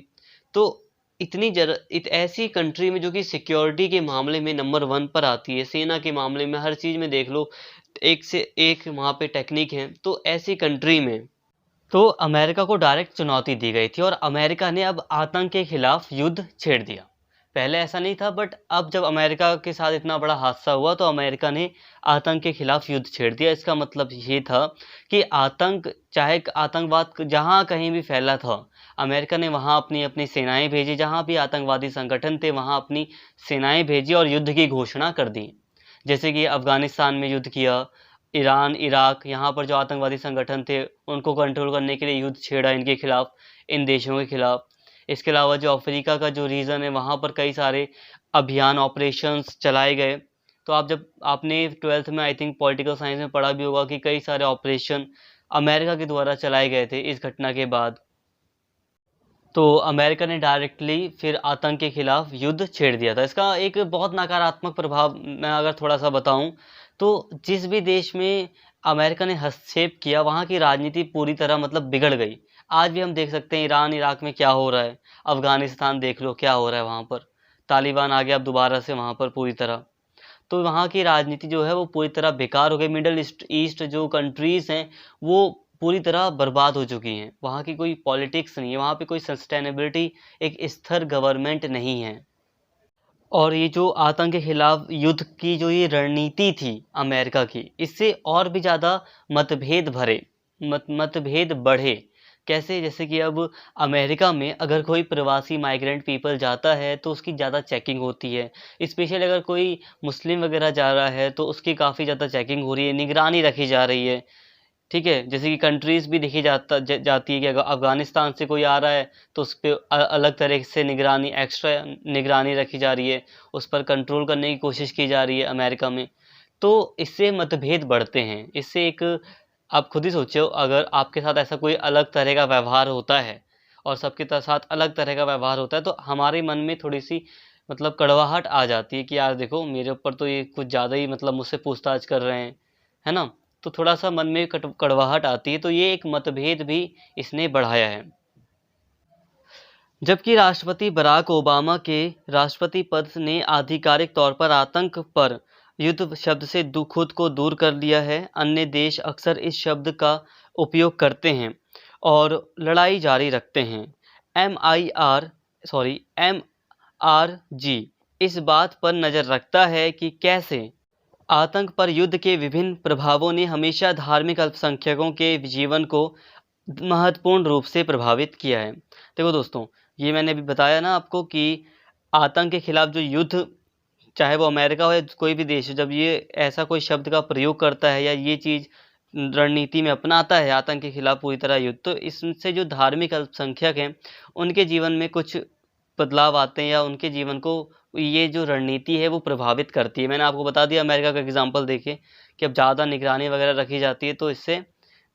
तो ऐसी कंट्री में जो कि सिक्योरिटी के मामले में नंबर 1 पर आती है, सेना के मामले में, हर चीज़ में देख लो, एक से एक वहाँ पे टेक्निक है। तो ऐसी कंट्री में तो अमेरिका को डायरेक्ट चुनौती दी गई थी और अमेरिका ने अब आतंक के खिलाफ युद्ध छेड़ दिया। पहले ऐसा नहीं था, बट अब जब अमेरिका के साथ इतना बड़ा हादसा हुआ तो अमेरिका ने आतंक के खिलाफ युद्ध छेड़ दिया। इसका मतलब ये था कि चाहे आतंकवाद जहाँ कहीं भी फैला था, अमेरिका ने वहाँ अपनी अपनी सेनाएं भेजी, जहाँ भी आतंकवादी संगठन थे वहाँ अपनी सेनाएं भेजी और युद्ध की घोषणा कर दी। जैसे कि अफ़गानिस्तान में युद्ध किया, ईरान, इराक, यहाँ पर जो आतंकवादी संगठन थे उनको कंट्रोल करने के लिए युद्ध छेड़ा इनके खिलाफ, इन देशों के खिलाफ। इसके अलावा जो अफ्रीका का जो रीजन है वहाँ पर कई सारे अभियान, ऑपरेशंस चलाए गए। तो जब आपने 12th में आई थिंक पॉलिटिकल साइंस में पढ़ा भी होगा कि कई सारे ऑपरेशन अमेरिका के द्वारा चलाए गए थे इस घटना के बाद। तो अमेरिका ने डायरेक्टली फिर आतंक के खिलाफ युद्ध छेड़ दिया था। इसका एक बहुत नकारात्मक प्रभाव मैं अगर थोड़ा-सा बताऊँ, तो जिस भी देश में अमेरिका ने हस्तक्षेप किया वहाँ की राजनीति पूरी तरह मतलब बिगड़ गई। आज भी हम देख सकते हैं ईरान, इराक में क्या हो रहा है, अफ़गानिस्तान देख लो क्या हो रहा है वहाँ पर। तालिबान आ गया अब दोबारा से वहाँ पर पूरी तरह। तो वहाँ की राजनीति जो है वो पूरी तरह बेकार हो गई। मिडल ईस्ट जो कंट्रीज़ हैं वो पूरी तरह बर्बाद हो चुकी हैं। वहाँ की कोई पॉलिटिक्स नहीं है, वहाँ पे कोई सस्टेनेबिलिटी, एक स्थिर गवर्नमेंट नहीं है। और ये जो आतंक के खिलाफ युद्ध की जो ये रणनीति थी अमेरिका की, इससे और भी ज़्यादा मतभेद बढ़े। कैसे? जैसे कि अब अमेरिका में अगर कोई प्रवासी माइग्रेंट पीपल जाता है तो उसकी ज़्यादा चेकिंग होती है। स्पेशली अगर कोई मुस्लिम वगैरह जा रहा है तो उसकी काफ़ी ज़्यादा चेकिंग हो रही है, निगरानी रखी जा रही है। ठीक है। जैसे कि कंट्रीज़ भी देखी जाती है कि अगर अफ़गानिस्तान से कोई आ रहा है तो उस पे अलग तरह से निगरानी, एक्स्ट्रा निगरानी रखी जा रही है, उस पर कंट्रोल करने की कोशिश की जा रही है अमेरिका में। तो इससे मतभेद बढ़ते हैं। इससे एक, आप खुद ही सोचो, अगर आपके साथ ऐसा कोई अलग तरह का व्यवहार होता है और सबके साथ अलग तरह का व्यवहार होता है, तो हमारे मन में थोड़ी-सी मतलब कड़वाहट आ जाती है कि यार देखो, मेरे ऊपर तो ये कुछ ज़्यादा ही मतलब मुझसे पूछताछ कर रहे हैं, है ना? तो थोड़ा-सा मन में कड़वाहट आती है, तो ये एक मतभेद भी इसने बढ़ाया है। जबकि राष्ट्रपति बराक ओबामा के राष्ट्रपति पद ने आधिकारिक तौर पर आतंक पर युद्ध शब्द से खुद को दूर कर लिया है, अन्य देश अक्सर इस शब्द का उपयोग करते हैं और लड़ाई जारी रखते हैं। MRG इस बात पर नज़र रखता है कि कैसे आतंक पर युद्ध के विभिन्न प्रभावों ने हमेशा धार्मिक अल्पसंख्यकों के जीवन को महत्वपूर्ण रूप से प्रभावित किया है। देखो दोस्तों, ये मैंने अभी बताया ना आपको कि आतंक के खिलाफ जो युद्ध, चाहे वो अमेरिका हो या कोई भी देश हो, जब ये ऐसा कोई शब्द का प्रयोग करता है या ये चीज़ रणनीति में अपनाता है आतंक के खिलाफ पूरी तरह युद्ध, तो इससे जो धार्मिक अल्पसंख्यक हैं उनके जीवन में कुछ बदलाव आते हैं या उनके जीवन को ये जो रणनीति है वो प्रभावित करती है। मैंने आपको बता दिया, अमेरिका का एग्जाम्पल देखिए कि अब ज़्यादा निगरानी वगैरह रखी जाती है, तो इससे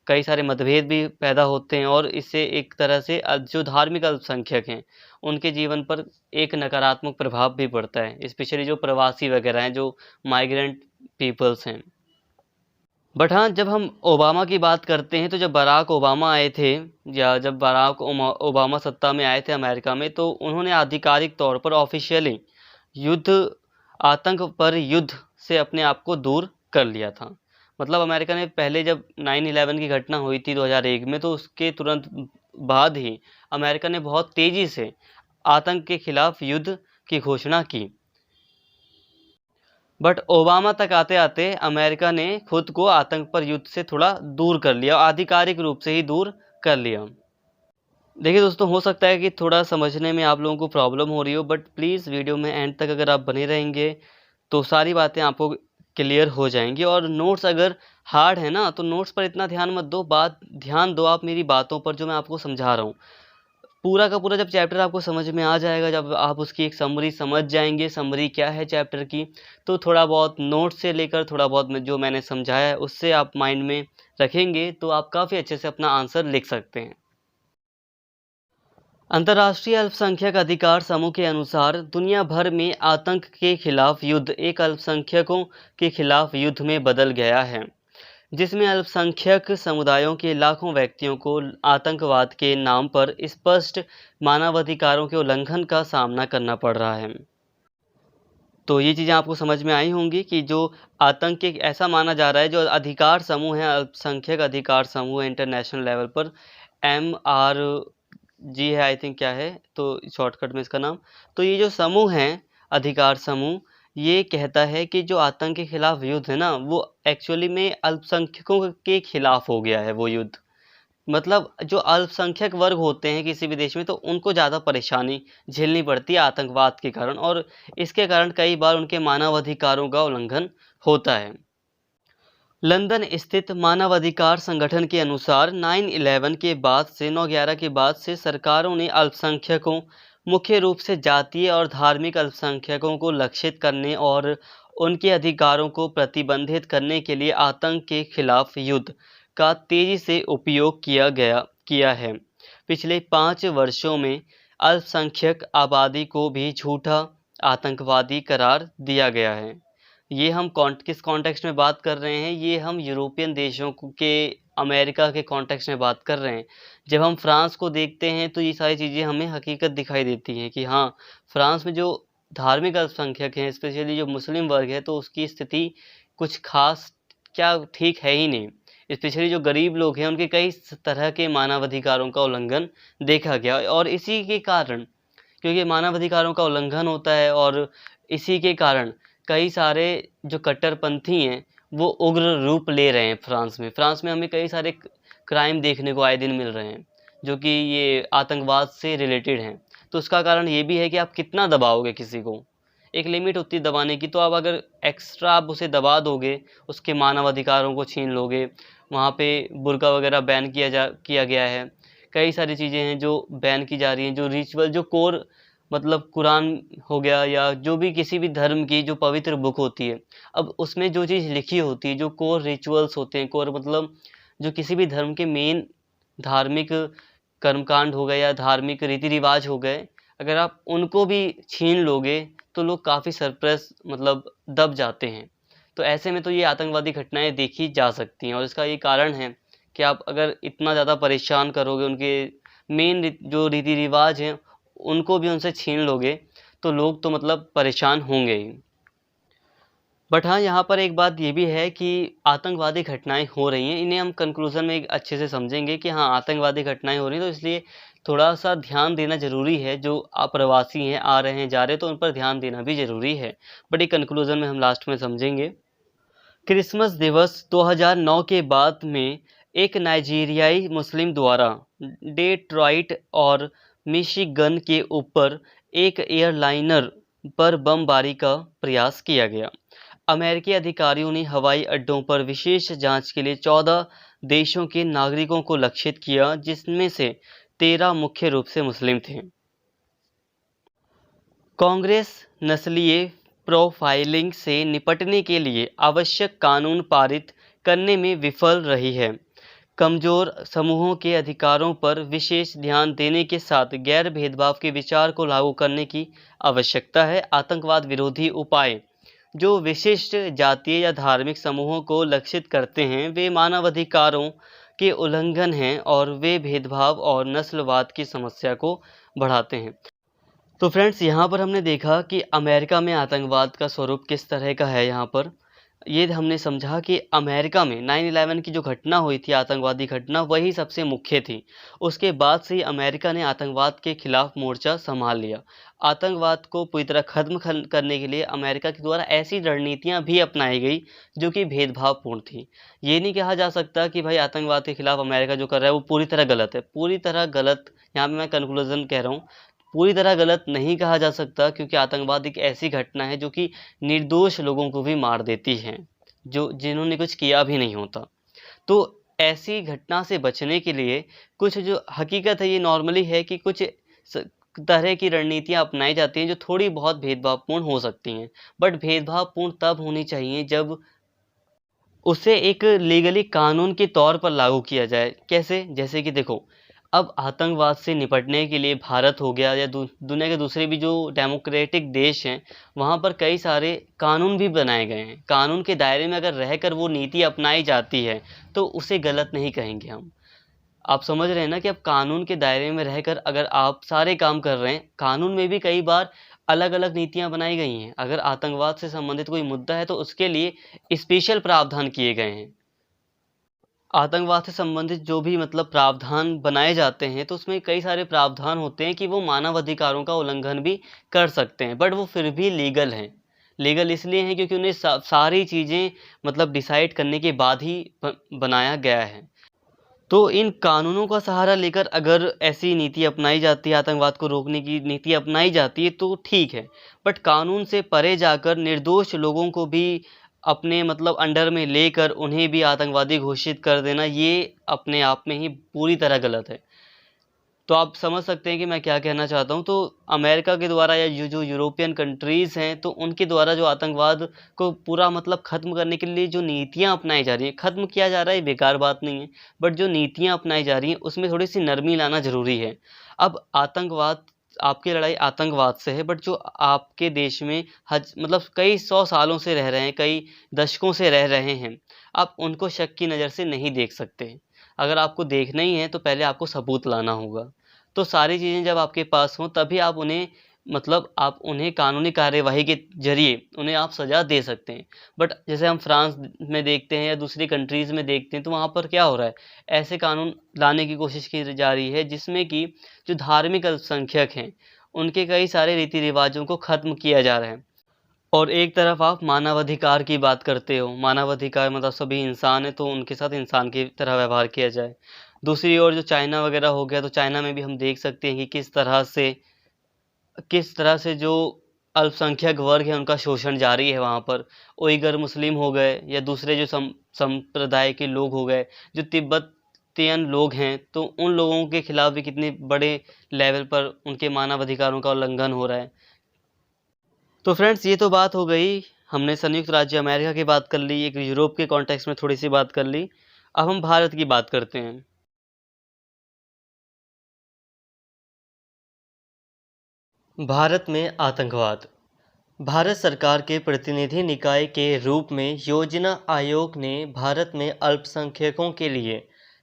कई सारे मतभेद भी पैदा होते हैं और इससे एक तरह से जो धार्मिक अल्पसंख्यक हैं उनके जीवन पर एक नकारात्मक प्रभाव भी पड़ता है, स्पेशली जो प्रवासी वगैरह हैं, जो माइग्रेंट पीपल्स हैं। बट हाँ, जब हम ओबामा की बात करते हैं, तो जब बराक ओबामा आए थे या जब बराक ओबामा सत्ता में आए थे अमेरिका में, तो उन्होंने आधिकारिक तौर पर ऑफिशियली आतंक पर युद्ध से अपने आप को दूर कर लिया था। मतलब अमेरिका ने पहले, जब 9/11 की घटना हुई थी 2001 में, तो उसके तुरंत बाद ही अमेरिका ने बहुत तेज़ी से आतंक के खिलाफ युद्ध की घोषणा की। बट ओबामा तक आते आते अमेरिका ने खुद को आतंक पर युद्ध से थोड़ा दूर कर लिया, आधिकारिक रूप से ही दूर कर लिया। देखिए दोस्तों, हो सकता है कि थोड़ा समझने में आप लोगों को प्रॉब्लम हो रही हो, बट प्लीज़ वीडियो में एंड तक अगर आप बने रहेंगे तो सारी बातें आपको क्लियर हो जाएंगी। और नोट्स अगर हार्ड है ना, तो नोट्स पर इतना ध्यान मत दो, ध्यान दो आप मेरी बातों पर जो मैं आपको समझा रहा हूँ। पूरा का पूरा जब चैप्टर आपको समझ में आ जाएगा, जब आप उसकी एक समरी समझ जाएंगे, समरी क्या है चैप्टर की, तो थोड़ा बहुत नोट से लेकर थोड़ा बहुत जो मैंने समझाया है उससे आप माइंड में रखेंगे, तो आप काफ़ी अच्छे से अपना आंसर लिख सकते हैं। अंतर्राष्ट्रीय अल्पसंख्यक अधिकार समूह के अनुसार दुनिया भर में आतंक के खिलाफ युद्ध एक अल्पसंख्यकों के खिलाफ युद्ध में बदल गया है, जिसमें अल्पसंख्यक समुदायों के लाखों व्यक्तियों को आतंकवाद के नाम पर स्पष्ट मानवाधिकारों के उल्लंघन का सामना करना पड़ रहा है। तो ये चीज़ें आपको समझ में आई होंगी कि जो आतंक एक ऐसा माना जा रहा है, जो अधिकार समूह है, अल्पसंख्यक अधिकार समूह है इंटरनेशनल लेवल पर, MRG है आई थिंक, क्या है तो शॉर्टकट में इसका नाम। तो ये जो समूह है, अधिकार समूह, ये कहता है कि जो आतंक के खिलाफ युद्ध है ना, वो एक्चुअली में अल्पसंख्यकों के खिलाफ हो गया है वो युद्ध। मतलब जो अल्पसंख्यक वर्ग होते हैं किसी भी देश में, तो उनको ज़्यादा परेशानी झेलनी पड़ती है आतंकवाद के कारण, और इसके कारण कई बार उनके मानवाधिकारों का उल्लंघन होता है। लंदन स्थित मानवाधिकार संगठन के अनुसार 9/11 के बाद से 9/11 के बाद से सरकारों ने अल्पसंख्यकों, मुख्य रूप से जातीय और धार्मिक अल्पसंख्यकों को लक्षित करने और उनके अधिकारों को प्रतिबंधित करने के लिए आतंक के खिलाफ युद्ध का तेजी से उपयोग किया है। पिछले 5 वर्षों में अल्पसंख्यक आबादी को भी झूठा आतंकवादी करार दिया गया है। ये हम किस कॉन्टेक्स्ट में बात कर रहे हैं, ये हम यूरोपियन देशों के, अमेरिका के कॉन्टेक्स्ट में बात कर रहे हैं। जब हम फ्रांस को देखते हैं तो ये सारी चीज़ें हमें हकीकत दिखाई देती हैं कि हाँ, फ्रांस में जो धार्मिक अल्पसंख्यक हैं, स्पेशली जो मुस्लिम वर्ग है, तो उसकी स्थिति कुछ खास क्या ठीक है ही नहीं। स्पेशली जो गरीब लोग हैं, उनके कई तरह के मानवाधिकारों का उल्लंघन देखा गया, और इसी के कारण, क्योंकि मानवाधिकारों का उल्लंघन होता है और इसी के कारण कई सारे जो कट्टरपंथी हैं वो उग्र रूप ले रहे हैं फ्रांस में। फ्रांस में हमें कई सारे क्राइम देखने को आए दिन मिल रहे हैं जो कि ये आतंकवाद से रिलेटेड हैं। तो उसका कारण ये भी है कि आप कितना दबाओगे किसी को। एक लिमिट होती है दबाने की, तो अब अगर एक्स्ट्रा आप उसे दबा दोगे, उसके मानव अधिकारों को छीन लोगे। वहाँ पे बुर्का वगैरह बैन किया गया है। कई सारी चीज़ें हैं जो बैन की जा रही हैं, जो रिचुअल, जो कोर मतलब कुरान हो गया या जो भी किसी भी धर्म की जो पवित्र बुक होती है, अब उसमें जो चीज़ लिखी होती है, जो कोर रिचुअल्स होते हैं, कोर मतलब जो किसी भी धर्म के मेन धार्मिक कर्मकांड हो गए या धार्मिक रीति रिवाज हो गए, अगर आप उनको भी छीन लोगे तो लोग काफ़ी सरप्रेस मतलब दब जाते हैं। तो ऐसे में तो ये आतंकवादी घटनाएं देखी जा सकती हैं, और इसका ये कारण है कि आप अगर इतना ज़्यादा परेशान करोगे, उनके मेन जो रीति रिवाज हैं उनको भी उनसे छीन लोगे, तो लोग तो मतलब परेशान होंगे ही। बट हाँ, यहाँ पर एक बात ये भी है कि आतंकवादी घटनाएं हो रही हैं, इन्हें हम कंक्लूज़न में एक अच्छे से समझेंगे कि हाँ, आतंकवादी घटनाएं हो रही हैं, तो इसलिए थोड़ा-सा ध्यान देना ज़रूरी है। जो अप्रवासी हैं, आ रहे हैं, जा रहे हैं, तो उन पर ध्यान देना भी ज़रूरी है। बट ये कंक्लूज़न में हम लास्ट में समझेंगे। क्रिसमस दिवस 2009 के बाद में एक नाइजीरियाई मुस्लिम द्वारा डेट्रॉइट और मिशिगन के ऊपर एक एयरलाइनर पर बमबारी का प्रयास किया गया। अमेरिकी अधिकारियों ने हवाई अड्डों पर विशेष जांच के लिए 14 देशों के नागरिकों को लक्षित किया, जिसमें से 13 मुख्य रूप से मुस्लिम थे। कांग्रेस नस्लीय प्रोफाइलिंग से निपटने के लिए आवश्यक कानून पारित करने में विफल रही है। कमजोर समूहों के अधिकारों पर विशेष ध्यान देने के साथ गैर भेदभाव के विचार को लागू करने की आवश्यकता है। आतंकवाद विरोधी उपाय जो विशिष्ट जातीय या धार्मिक समूहों को लक्षित करते हैं, वे मानवाधिकारों के उल्लंघन हैं और वे भेदभाव और नस्लवाद की समस्या को बढ़ाते हैं। तो फ्रेंड्स, यहाँ पर हमने देखा कि अमेरिका में आतंकवाद का स्वरूप किस तरह का है। यहाँ पर ये हमने समझा कि अमेरिका में 9/11 की जो घटना हुई थी, आतंकवादी घटना, वही सबसे मुख्य थी। उसके बाद से ही अमेरिका ने आतंकवाद के खिलाफ मोर्चा संभाल लिया। आतंकवाद को पूरी तरह खत्म करने के लिए अमेरिका के द्वारा ऐसी रणनीतियाँ भी अपनाई गई जो कि भेदभावपूर्ण थी। ये नहीं कहा जा सकता कि भाई आतंकवाद के खिलाफ अमेरिका जो कर रहा है वो पूरी तरह गलत है। पूरी तरह गलत, यहाँ पे मैं कंक्लूजन कह रहा हूँ, पूरी तरह गलत नहीं कहा जा सकता, क्योंकि आतंकवाद एक ऐसी घटना है जो कि निर्दोष लोगों को भी मार देती है, जो जिन्होंने कुछ किया भी नहीं होता। तो ऐसी घटना से बचने के लिए कुछ जो हकीकत है, ये नॉर्मली है कि कुछ तरह की रणनीतियाँ अपनाई जाती हैं जो थोड़ी बहुत भेदभावपूर्ण हो सकती हैं। बट भेदभावपूर्ण तब होनी चाहिए जब उसे एक लीगली कानून के तौर पर लागू किया जाए। कैसे? जैसे कि देखो, अब आतंकवाद से निपटने के लिए भारत हो गया या दुनिया के दूसरे भी जो डेमोक्रेटिक देश हैं, वहाँ पर कई सारे कानून भी बनाए गए हैं। कानून के दायरे में अगर रहकर वो नीति अपनाई जाती है तो उसे गलत नहीं कहेंगे हम। आप समझ रहे हैं ना कि अब कानून के दायरे में रहकर अगर आप सारे काम कर रहे हैं, कानून में भी कई बार अलग-अलग नीतियाँ बनाई गई हैं। अगर आतंकवाद से संबंधित कोई मुद्दा है तो उसके लिए स्पेशल प्रावधान किए गए हैं। आतंकवाद से संबंधित जो भी मतलब प्रावधान बनाए जाते हैं, तो उसमें कई सारे प्रावधान होते हैं कि वो मानव अधिकारों का उल्लंघन भी कर सकते हैं, बट वो फिर भी लीगल हैं। लीगल इसलिए हैं क्योंकि उन्हें सारी चीज़ें मतलब डिसाइड करने के बाद ही बनाया गया है। तो इन कानूनों का सहारा लेकर अगर ऐसी नीति अपनाई जाती है, आतंकवाद को रोकने की नीति अपनाई जाती है, तो ठीक है। बट कानून से परे जाकर निर्दोष लोगों को भी अपने मतलब अंडर में लेकर उन्हें भी आतंकवादी घोषित कर देना, ये अपने आप में ही पूरी तरह गलत है। तो आप समझ सकते हैं कि मैं क्या कहना चाहता हूँ। तो अमेरिका के द्वारा या जो यूरोपियन कंट्रीज़ हैं, तो उनके द्वारा जो आतंकवाद को पूरा मतलब ख़त्म करने के लिए जो नीतियाँ अपनाई जा रही हैं, ख़त्म किया जा रहा है, बेकार बात नहीं है, बट जो नीतियाँ अपनाई जा रही हैं उसमें थोड़ी-सी नरमी लाना ज़रूरी है। अब आतंकवाद, आपकी लड़ाई आतंकवाद से है, बट जो आपके देश में मतलब कई 100 सालों से रह रहे हैं, कई दशकों से रह रहे हैं, आप उनको शक की नज़र से नहीं देख सकते। अगर आपको देखना ही है तो पहले आपको सबूत लाना होगा। तो सारी चीज़ें जब आपके पास हों तभी आप उन्हें मतलब आप उन्हें कानूनी कार्यवाही के ज़रिए उन्हें आप सज़ा दे सकते हैं। बट जैसे हम फ्रांस में देखते हैं या दूसरी कंट्रीज़ में देखते हैं, तो वहाँ पर क्या हो रहा है? ऐसे कानून लाने की कोशिश की जा रही है जिसमें कि जो धार्मिक अल्पसंख्यक हैं, उनके कई सारे रीति-रिवाज़ों को ख़त्म किया जा रहा है। और एक तरफ आप मानवाधिकार की बात करते हो, मानवाधिकार मतलब सभी इंसान हैं तो उनके साथ इंसान की तरह व्यवहार किया जाए। दूसरी ओर जो चाइना वगैरह हो गया, तो चाइना में भी हम देख सकते हैं कि किस तरह से जो अल्पसंख्यक वर्ग है उनका शोषण जारी है वहाँ पर। उइगर मुस्लिम हो गए या दूसरे जो संप्रदाय के लोग हो गए, जो तिब्बतियन लोग हैं, तो उन लोगों के खिलाफ भी कितने बड़े लेवल पर उनके मानवाधिकारों का उल्लंघन हो रहा है। तो फ्रेंड्स, ये तो बात हो गई, हमने संयुक्त राज्य अमेरिका की बात कर ली, एक यूरोप के कॉन्टेक्स्ट में थोड़ी सी बात कर ली। अब हम भारत की बात करते हैं। भारत में आतंकवाद। भारत सरकार के प्रतिनिधि निकाय के रूप में योजना आयोग ने भारत में अल्पसंख्यकों के लिए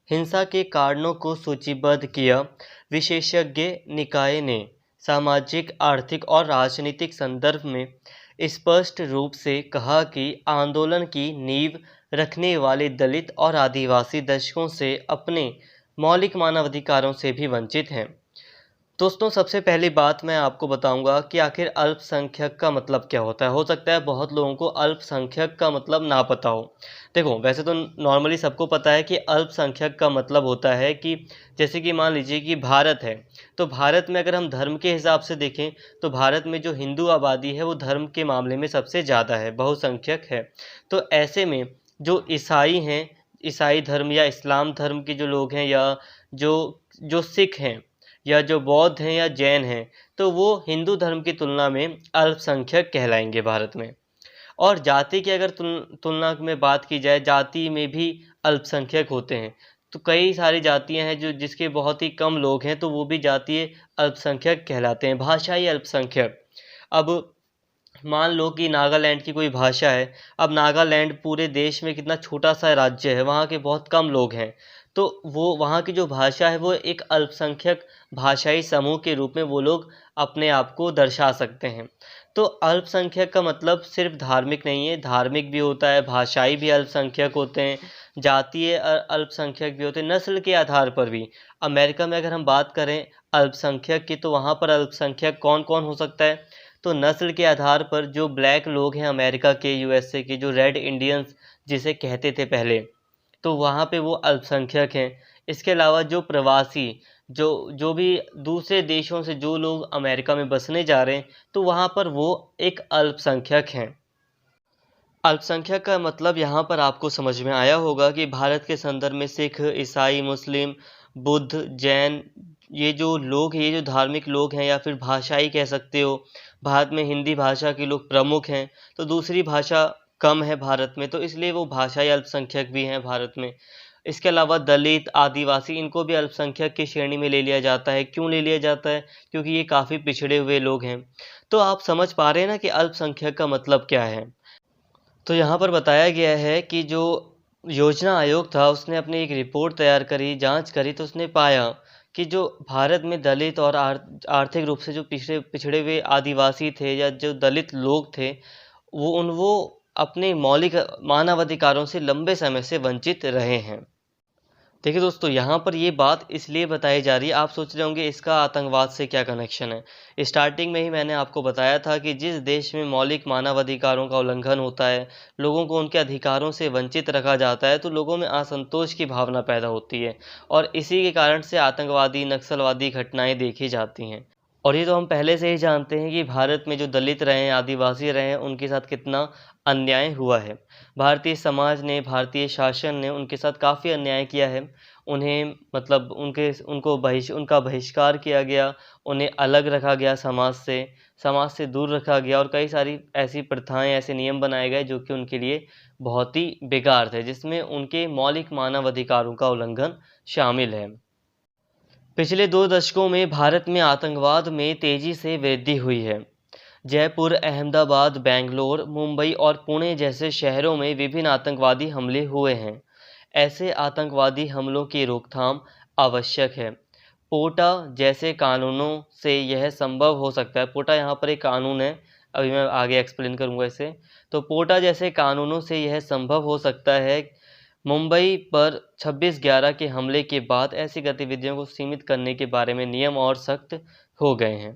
हिंसा के कारणों को सूचीबद्ध किया। विशेषज्ञ निकाय ने सामाजिक, आर्थिक और राजनीतिक संदर्भ में स्पष्ट रूप से कहा कि आंदोलन की नींव रखने वाले दलित और आदिवासी दशकों से अपने मौलिक मानवाधिकारों से भी वंचित हैं। दोस्तों, सबसे पहली बात मैं आपको बताऊंगा कि आखिर अल्पसंख्यक का मतलब क्या होता है। हो सकता है बहुत लोगों को अल्पसंख्यक का मतलब ना पता हो। देखो, वैसे तो नॉर्मली सबको पता है कि अल्पसंख्यक का मतलब होता है कि जैसे कि मान लीजिए कि भारत है, तो भारत में अगर हम धर्म के हिसाब से देखें तो भारत में जो हिंदू आबादी है वो धर्म के मामले में सबसे ज़्यादा है, बहुसंख्यक है। तो ऐसे में जो ईसाई हैं, ईसाई धर्म या इस्लाम धर्म के जो लोग हैं, या जो जो सिख हैं, या जो बौद्ध हैं या जैन हैं, तो वो हिंदू धर्म की तुलना में अल्पसंख्यक कहलाएंगे भारत में। और जाति की अगर तुलना में बात की जाए, जाति में भी अल्पसंख्यक होते हैं। तो कई सारी जातियां हैं जो जिसके बहुत ही कम लोग हैं, तो वो भी जातीय अल्पसंख्यक कहलाते हैं। भाषाई अल्पसंख्यक, अब मान लो कि नागालैंड की कोई भाषा है। अब नागालैंड पूरे देश में कितना छोटा सा राज्य है, वहाँ के बहुत कम लोग हैं, तो वो वहाँ की जो भाषा है वो एक अल्पसंख्यक भाषाई समूह के रूप में वो लोग अपने आप को दर्शा सकते हैं। तो अल्पसंख्यक का मतलब सिर्फ धार्मिक नहीं है, धार्मिक भी होता है, भाषाई भी अल्पसंख्यक होते हैं, जातीय अल्पसंख्यक भी होते हैं, नस्ल के आधार पर भी। अमेरिका में अगर हम बात करें अल्पसंख्यक की, तो वहाँ पर अल्पसंख्यक कौन कौन हो सकता है? तो नस्ल के आधार पर जो ब्लैक लोग हैं अमेरिका के, यूएसए के, जो रेड इंडियंस जिसे कहते थे पहले, तो वहाँ पे वो अल्पसंख्यक हैं। इसके अलावा जो प्रवासी, जो जो भी दूसरे देशों से जो लोग अमेरिका में बसने जा रहे हैं, तो वहाँ पर वो एक अल्पसंख्यक हैं। अल्पसंख्यक का मतलब यहाँ पर आपको समझ में आया होगा कि भारत के संदर्भ में सिख, ईसाई, मुस्लिम, बुद्ध, जैन, ये जो लोग हैं, ये जो धार्मिक लोग हैं, या फिर भाषाई कह सकते हो। भारत में हिंदी भाषा के लोग प्रमुख हैं, तो दूसरी भाषा कम है भारत में, तो इसलिए वो भाषाई अल्पसंख्यक भी हैं भारत में। इसके अलावा दलित, आदिवासी, इनको भी अल्पसंख्यक की श्रेणी में ले लिया जाता है। क्यों ले लिया जाता है? क्योंकि ये काफ़ी पिछड़े हुए लोग हैं। तो आप समझ पा रहे हैं ना कि अल्पसंख्यक का मतलब क्या है। तो यहाँ पर बताया गया है कि जो योजना आयोग था उसने अपनी एक रिपोर्ट तैयार करी, जांच करी, तो उसने पाया कि जो भारत में दलित और आर्थिक रूप से जो पिछड़े हुए आदिवासी थे या जो दलित लोग थे, वो अपने मौलिक मानवाधिकारों से लंबे समय से वंचित रहे हैं। देखिए दोस्तों, यहाँ पर ये बात इसलिए बताई जा रही है, आप सोच रहे होंगे इसका आतंकवाद से क्या कनेक्शन है। स्टार्टिंग में ही मैंने आपको बताया था कि जिस देश में मौलिक मानवाधिकारों का उल्लंघन होता है, लोगों को उनके अधिकारों से वंचित रखा जाता है, तो लोगों में असंतोष की भावना पैदा होती है, और इसी के कारण से आतंकवादी, नक्सलवादी घटनाएं देखी जाती हैं। और ये तो हम पहले से ही जानते हैं कि भारत में जो दलित रहे हैं, आदिवासी रहे हैं, उनके साथ कितना अन्याय हुआ है। भारतीय समाज ने, भारतीय शासन ने उनके साथ काफ़ी अन्याय किया है। उन्हें मतलब उनका बहिष्कार किया गया, उन्हें अलग रखा गया समाज से दूर रखा गया, और कई सारी ऐसी प्रथाएँ, ऐसे नियम बनाए गए जो कि उनके लिए बहुत ही बेकार थे, जिसमें उनके मौलिक मानव अधिकारों का उल्लंघन शामिल है। पिछले 2 दशकों में भारत में आतंकवाद में तेजी से वृद्धि हुई है। जयपुर, अहमदाबाद, बेंगलोर, मुंबई और पुणे जैसे शहरों में विभिन्न आतंकवादी हमले हुए हैं। ऐसे आतंकवादी हमलों की रोकथाम आवश्यक है। पोटा जैसे कानूनों से यह संभव हो सकता है। पोटा यहाँ पर एक कानून है, अभी मैं आगे एक्सप्लेन करूँगा इसे। तो पोटा जैसे कानूनों से यह संभव हो सकता है। मुंबई पर 26/11 के हमले के बाद ऐसी गतिविधियों को सीमित करने के बारे में नियम और सख्त हो गए हैं।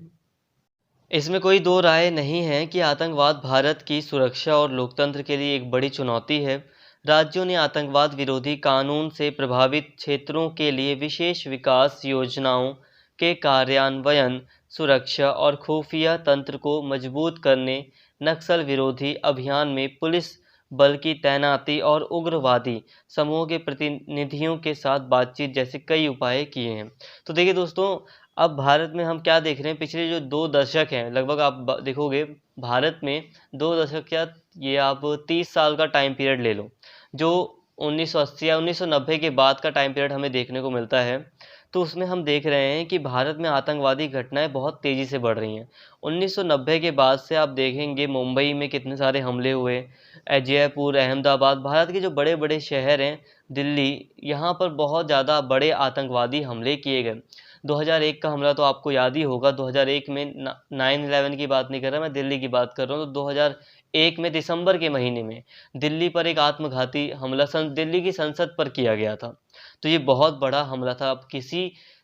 इसमें कोई दो राय नहीं है कि आतंकवाद भारत की सुरक्षा और लोकतंत्र के लिए एक बड़ी चुनौती है। राज्यों ने आतंकवाद विरोधी कानून से प्रभावित क्षेत्रों के लिए विशेष विकास योजनाओं के कार्यान्वयन, सुरक्षा और खुफिया तंत्र को मजबूत करने, नक्सल विरोधी अभियान में पुलिस बल की तैनाती और उग्रवादी समूहों के प्रतिनिधियों के साथ बातचीत जैसे कई उपाय किए हैं। तो देखिए दोस्तों, अब भारत में हम क्या देख रहे हैं, पिछले जो 2 दशक हैं लगभग आप देखोगे भारत में 2 दशक क्या, ये आप 30 साल का टाइम पीरियड ले लो, जो 1980 या 1990 के बाद का टाइम पीरियड हमें देखने को मिलता है। तो उसमें हम देख रहे हैं कि भारत में आतंकवादी घटनाएं बहुत तेज़ी से बढ़ रही हैं। 1990 के बाद से आप देखेंगे मुंबई में कितने सारे हमले हुए, जयपुर, अहमदाबाद, भारत के जो बड़े-बड़े शहर हैं, दिल्ली, यहाँ पर बहुत ज़्यादा बड़े आतंकवादी हमले किए गए। 2001 का हमला तो आपको याद ही होगा, 2001 में 9/11 की बात नहीं कर रहा मैं, दिल्ली की बात कर रहा हूँ। तो 2001 में दिसंबर के महीने में दिल्ली पर एक आत्मघाती हमला दिल्ली की संसद पर किया गया था। तो ये बहुत बड़ा हमला था। अब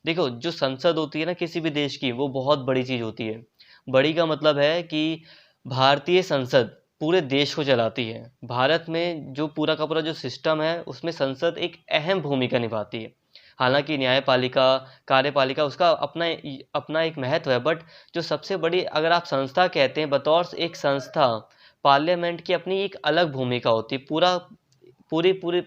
देखो, जो संसद होती है ना किसी भी देश की, वो बहुत बड़ी चीज़ होती है। बड़ी का मतलब है कि भारतीय संसद पूरे देश को चलाती है। भारत में जो पूरा का पूरा जो सिस्टम है, उसमें संसद एक अहम भूमिका निभाती है। हालाँकि न्यायपालिका, कार्यपालिका उसका अपना एक महत्व है, बट जो सबसे बड़ी अगर आप संस्था कहते हैं, बतौर एक संस्था, पार्लियामेंट की अपनी एक अलग भूमिका होती है।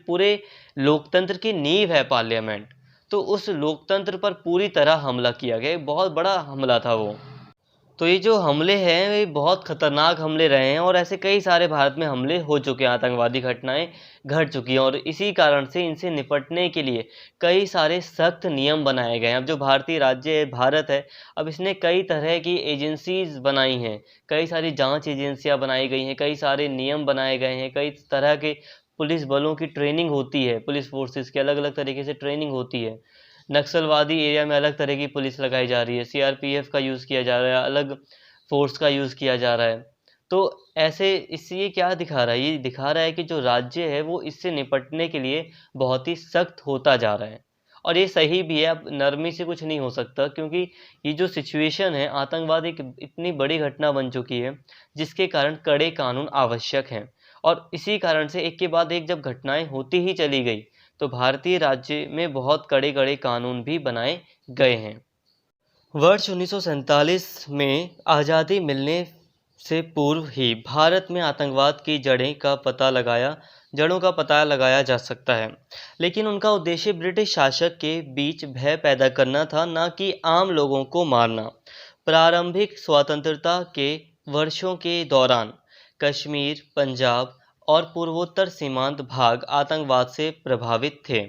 पूरे लोकतंत्र की नींव है पार्लियामेंट। तो उस लोकतंत्र पर पूरी तरह हमला किया गया, एक बहुत बड़ा हमला था वो। तो ये जो हमले हैं, ये बहुत खतरनाक हमले रहे हैं और ऐसे कई सारे भारत में हमले हो चुके हैं, आतंकवादी घटनाएं घट चुकी हैं और इसी कारण से इनसे निपटने के लिए कई सारे सख्त नियम बनाए गए हैं। अब जो भारतीय राज्य है, भारत है, अब इसने कई तरह की एजेंसीज बनाई हैं, कई सारी जांच एजेंसियां बनाई गई हैं, कई सारे नियम बनाए गए हैं, कई तरह के पुलिस बलों की ट्रेनिंग होती है, पुलिस फोर्सेस की अलग अलग तरीके से ट्रेनिंग होती है। नक्सलवादी एरिया में अलग तरह की पुलिस लगाई जा रही है, सीआरपीएफ का यूज़ किया जा रहा है, अलग फोर्स का यूज़ किया जा रहा है। तो ऐसे इससे ये क्या दिखा रहा है? ये दिखा रहा है कि जो राज्य है वो इससे निपटने के लिए बहुत ही सख्त होता जा रहा है। और ये सही भी है, अब नरमी से कुछ नहीं हो सकता, क्योंकि ये जो सिचुएशन है, आतंकवाद एक इतनी बड़ी घटना बन चुकी है, जिसके कारण कड़े कानून आवश्यक हैं। और इसी कारण से एक के बाद एक जब घटनाएँ होती ही चली गई, तो भारतीय राज्य में बहुत कड़े-कड़े कानून भी बनाए गए हैं। वर्ष 1947 में आज़ादी मिलने से पूर्व ही भारत में आतंकवाद की जड़ों का पता लगाया जा सकता है, लेकिन उनका उद्देश्य ब्रिटिश शासक के बीच भय पैदा करना था, न कि आम लोगों को मारना। प्रारंभिक स्वतंत्रता के वर्षों के दौरान कश्मीर, पंजाब और पूर्वोत्तर सीमांत भाग आतंकवाद से प्रभावित थे,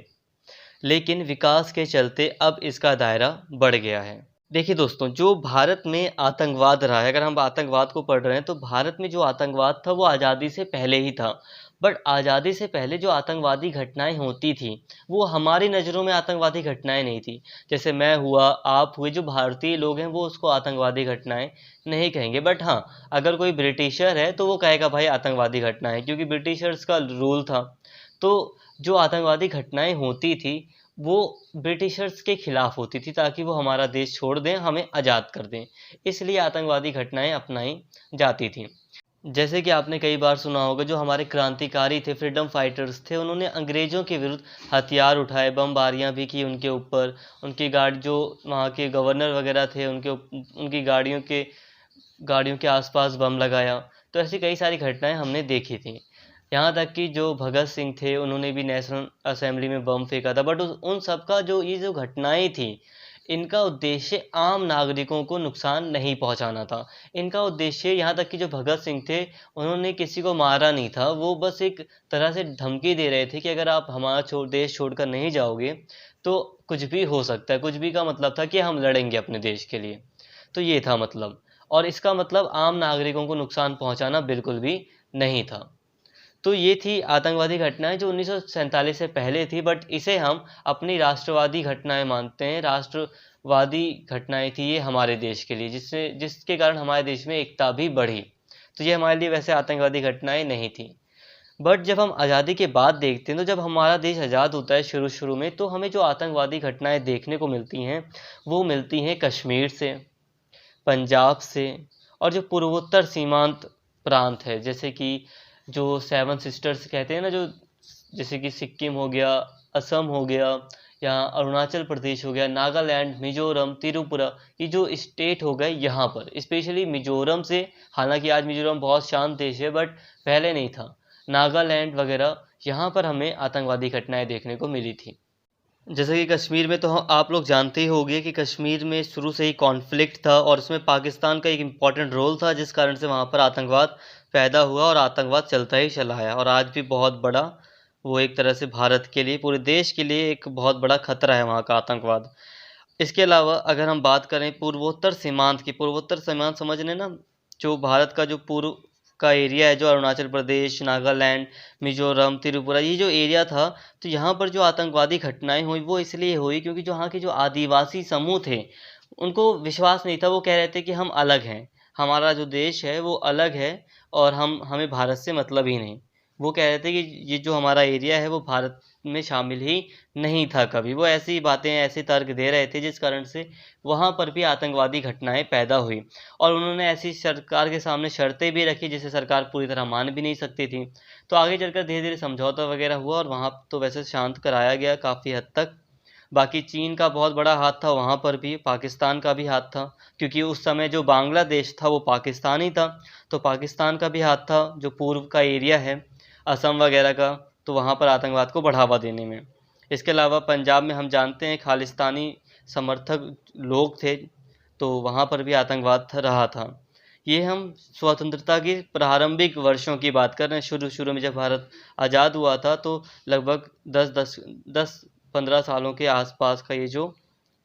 लेकिन विकास के चलते अब इसका दायरा बढ़ गया है। देखिए दोस्तों, जो भारत में आतंकवाद रहा है, अगर हम आतंकवाद को पढ़ रहे हैं, तो भारत में जो आतंकवाद था वो आज़ादी से पहले ही था। बट आज़ादी से पहले जो आतंकवादी घटनाएं होती थी, वो हमारी नज़रों में आतंकवादी घटनाएं नहीं थी। जैसे मैं हुआ, आप हुए, जो भारतीय लोग हैं वो उसको आतंकवादी घटनाएं नहीं कहेंगे। बट हाँ, अगर कोई ब्रिटिशर है तो वो कहेगा भाई आतंकवादी घटनाएं, क्योंकि ब्रिटिशर्स का रूल था। तो जो आतंकवादी घटनाएं होती थी, वो ब्रिटिशर्स के खिलाफ होती थी, ताकि वो हमारा देश छोड़ दें, हमें आज़ाद कर दें। इसलिए आतंकवादी घटनाएं अपनाई जाती थीं। जैसे कि आपने कई बार सुना होगा, जो हमारे क्रांतिकारी थे, फ्रीडम फाइटर्स थे, उन्होंने अंग्रेज़ों के विरुद्ध हथियार उठाए, बमबारियां भी की उनके ऊपर, उनकी गाड़ी, जो वहाँ के गवर्नर वगैरह थे, उनकी गाड़ियों के आसपास बम लगाया। तो ऐसी कई सारी घटनाएं हमने देखी थी। यहाँ तक कि जो भगत सिंह थे, उन्होंने भी नेशनल असेंबली में बम फेंका था। बट उन सब का ये जो घटनाएं थी, इनका उद्देश्य आम नागरिकों को नुकसान नहीं पहुंचाना था। इनका उद्देश्य, यहाँ तक कि जो भगत सिंह थे, उन्होंने किसी को मारा नहीं था। वो बस एक तरह से धमकी दे रहे थे कि अगर आप हमारा देश छोड़कर नहीं जाओगे तो कुछ भी हो सकता है। कुछ भी का मतलब था कि हम लड़ेंगे अपने देश के लिए। तो ये था मतलब, और इसका मतलब आम नागरिकों को नुकसान पहुंचाना बिल्कुल भी नहीं था। तो ये थी आतंकवादी घटनाएं जो 1947 से पहले थी, बट इसे हम अपनी राष्ट्रवादी घटनाएं मानते हैं। राष्ट्रवादी घटनाएं थी ये हमारे देश के लिए, जिसके कारण हमारे देश में एकता भी बढ़ी। तो ये हमारे लिए वैसे आतंकवादी घटनाएं नहीं थी। बट जब हम आज़ादी के बाद देखते हैं, तो जब हमारा देश आज़ाद होता है शुरू में, तो हमें जो आतंकवादी घटनाएं देखने को मिलती हैं, वो मिलती हैं कश्मीर से, पंजाब से, और जो पूर्वोत्तर सीमांत प्रांत है, जैसे कि जो 7 सिस्टर्स कहते हैं ना, जो जैसे कि सिक्किम हो गया, असम हो गया, यहाँ अरुणाचल प्रदेश हो गया, नागालैंड, मिजोरम, त्रिपुरा, ये जो स्टेट हो गए यहाँ पर स्पेशली मिजोरम से, हालांकि आज मिजोरम बहुत शांत देश है बट पहले नहीं था, नागालैंड वगैरह यहाँ पर हमें आतंकवादी घटनाएं देखने को मिली थी। जैसे कि कश्मीर में तो आप लोग जानते ही होंगे कि कश्मीर में शुरू से ही कॉन्फ्लिक्ट था और उसमें पाकिस्तान का एक इम्पॉर्टेंट रोल था, जिस कारण से वहाँ पर आतंकवाद पैदा हुआ और आतंकवाद चलता ही चला है और आज भी बहुत बड़ा, वो एक तरह से भारत के लिए, पूरे देश के लिए एक बहुत बड़ा खतरा है वहाँ का आतंकवाद। इसके अलावा अगर हम बात करें पूर्वोत्तर सीमांत की, पूर्वोत्तर सीमांत समझ लें ना, जो भारत का जो पूर्व का एरिया है, जो अरुणाचल प्रदेश, नागालैंड, मिजोरम, त्रिपुरा, ये जो एरिया था, तो यहाँ पर जो आतंकवादी घटनाएं हुई वो इसलिए हुई क्योंकि जो यहाँ के जो आदिवासी समूह थे उनको विश्वास नहीं था। वो कह रहे थे कि हम अलग हैं, हमारा जो देश है वो अलग है और हमें भारत से मतलब ही नहीं। वो कह रहे थे कि ये जो हमारा एरिया है वो भारत में शामिल ही नहीं था कभी। वो ऐसी बातें, ऐसे तर्क दे रहे थे जिस कारण से वहाँ पर भी आतंकवादी घटनाएं पैदा हुई और उन्होंने ऐसी सरकार के सामने शर्तें भी रखी जिसे सरकार पूरी तरह मान भी नहीं सकती थी। तो आगे चलकर धीरे धीरे समझौता वगैरह हुआ और वहाँ तो वैसे शांत कराया गया काफ़ी हद तक। बाकी चीन का बहुत बड़ा हाथ था वहाँ पर भी, पाकिस्तान का भी हाथ था, क्योंकि उस समय जो बांग्लादेश था वो पाकिस्तान ही था, तो पाकिस्तान का भी हाथ था जो पूर्व का एरिया है असम वगैरह का, तो वहाँ पर आतंकवाद को बढ़ावा देने में। इसके अलावा पंजाब में हम जानते हैं खालिस्तानी समर्थक लोग थे, तो वहाँ पर भी आतंकवाद रहा था। ये हम स्वतंत्रता की प्रारंभिक वर्षों की बात कर रहे हैं, शुरू शुरू में जब भारत आज़ाद हुआ था, तो लगभग 10-15 सालों के आसपास का ये जो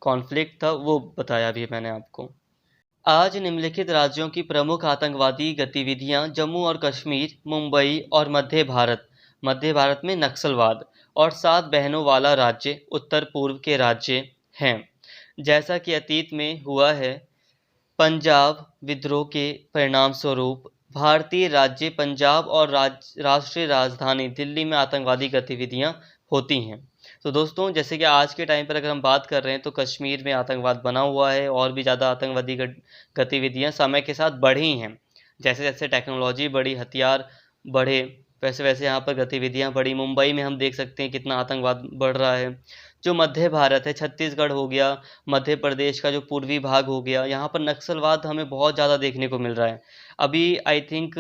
कॉन्फ्लिक्ट था वो बताया भी मैंने आपको। आज निम्नलिखित राज्यों की प्रमुख आतंकवादी गतिविधियां जम्मू और कश्मीर, मुंबई और मध्य भारत में नक्सलवाद और 7 बहनों वाला राज्य उत्तर पूर्व के राज्य हैं। जैसा कि अतीत में हुआ है, पंजाब विद्रोह के परिणाम स्वरूप भारतीय राज्य पंजाब और राष्ट्रीय राजधानी दिल्ली में आतंकवादी गतिविधियां होती हैं। तो दोस्तों, जैसे कि आज के टाइम पर अगर हम बात कर रहे हैं तो कश्मीर में आतंकवाद बना हुआ है और भी ज़्यादा आतंकवादी गतिविधियां समय के साथ बढ़ी हैं। जैसे जैसे टेक्नोलॉजी बढ़ी, हथियार बढ़े, वैसे वैसे यहाँ पर गतिविधियां बढ़ी। मुंबई में हम देख सकते हैं कितना आतंकवाद बढ़ रहा है। जो मध्य भारत है, छत्तीसगढ़ हो गया, मध्य प्रदेश का जो पूर्वी भाग हो गया, यहाँ पर नक्सलवाद हमें बहुत ज़्यादा देखने को मिल रहा है। अभी आई थिंक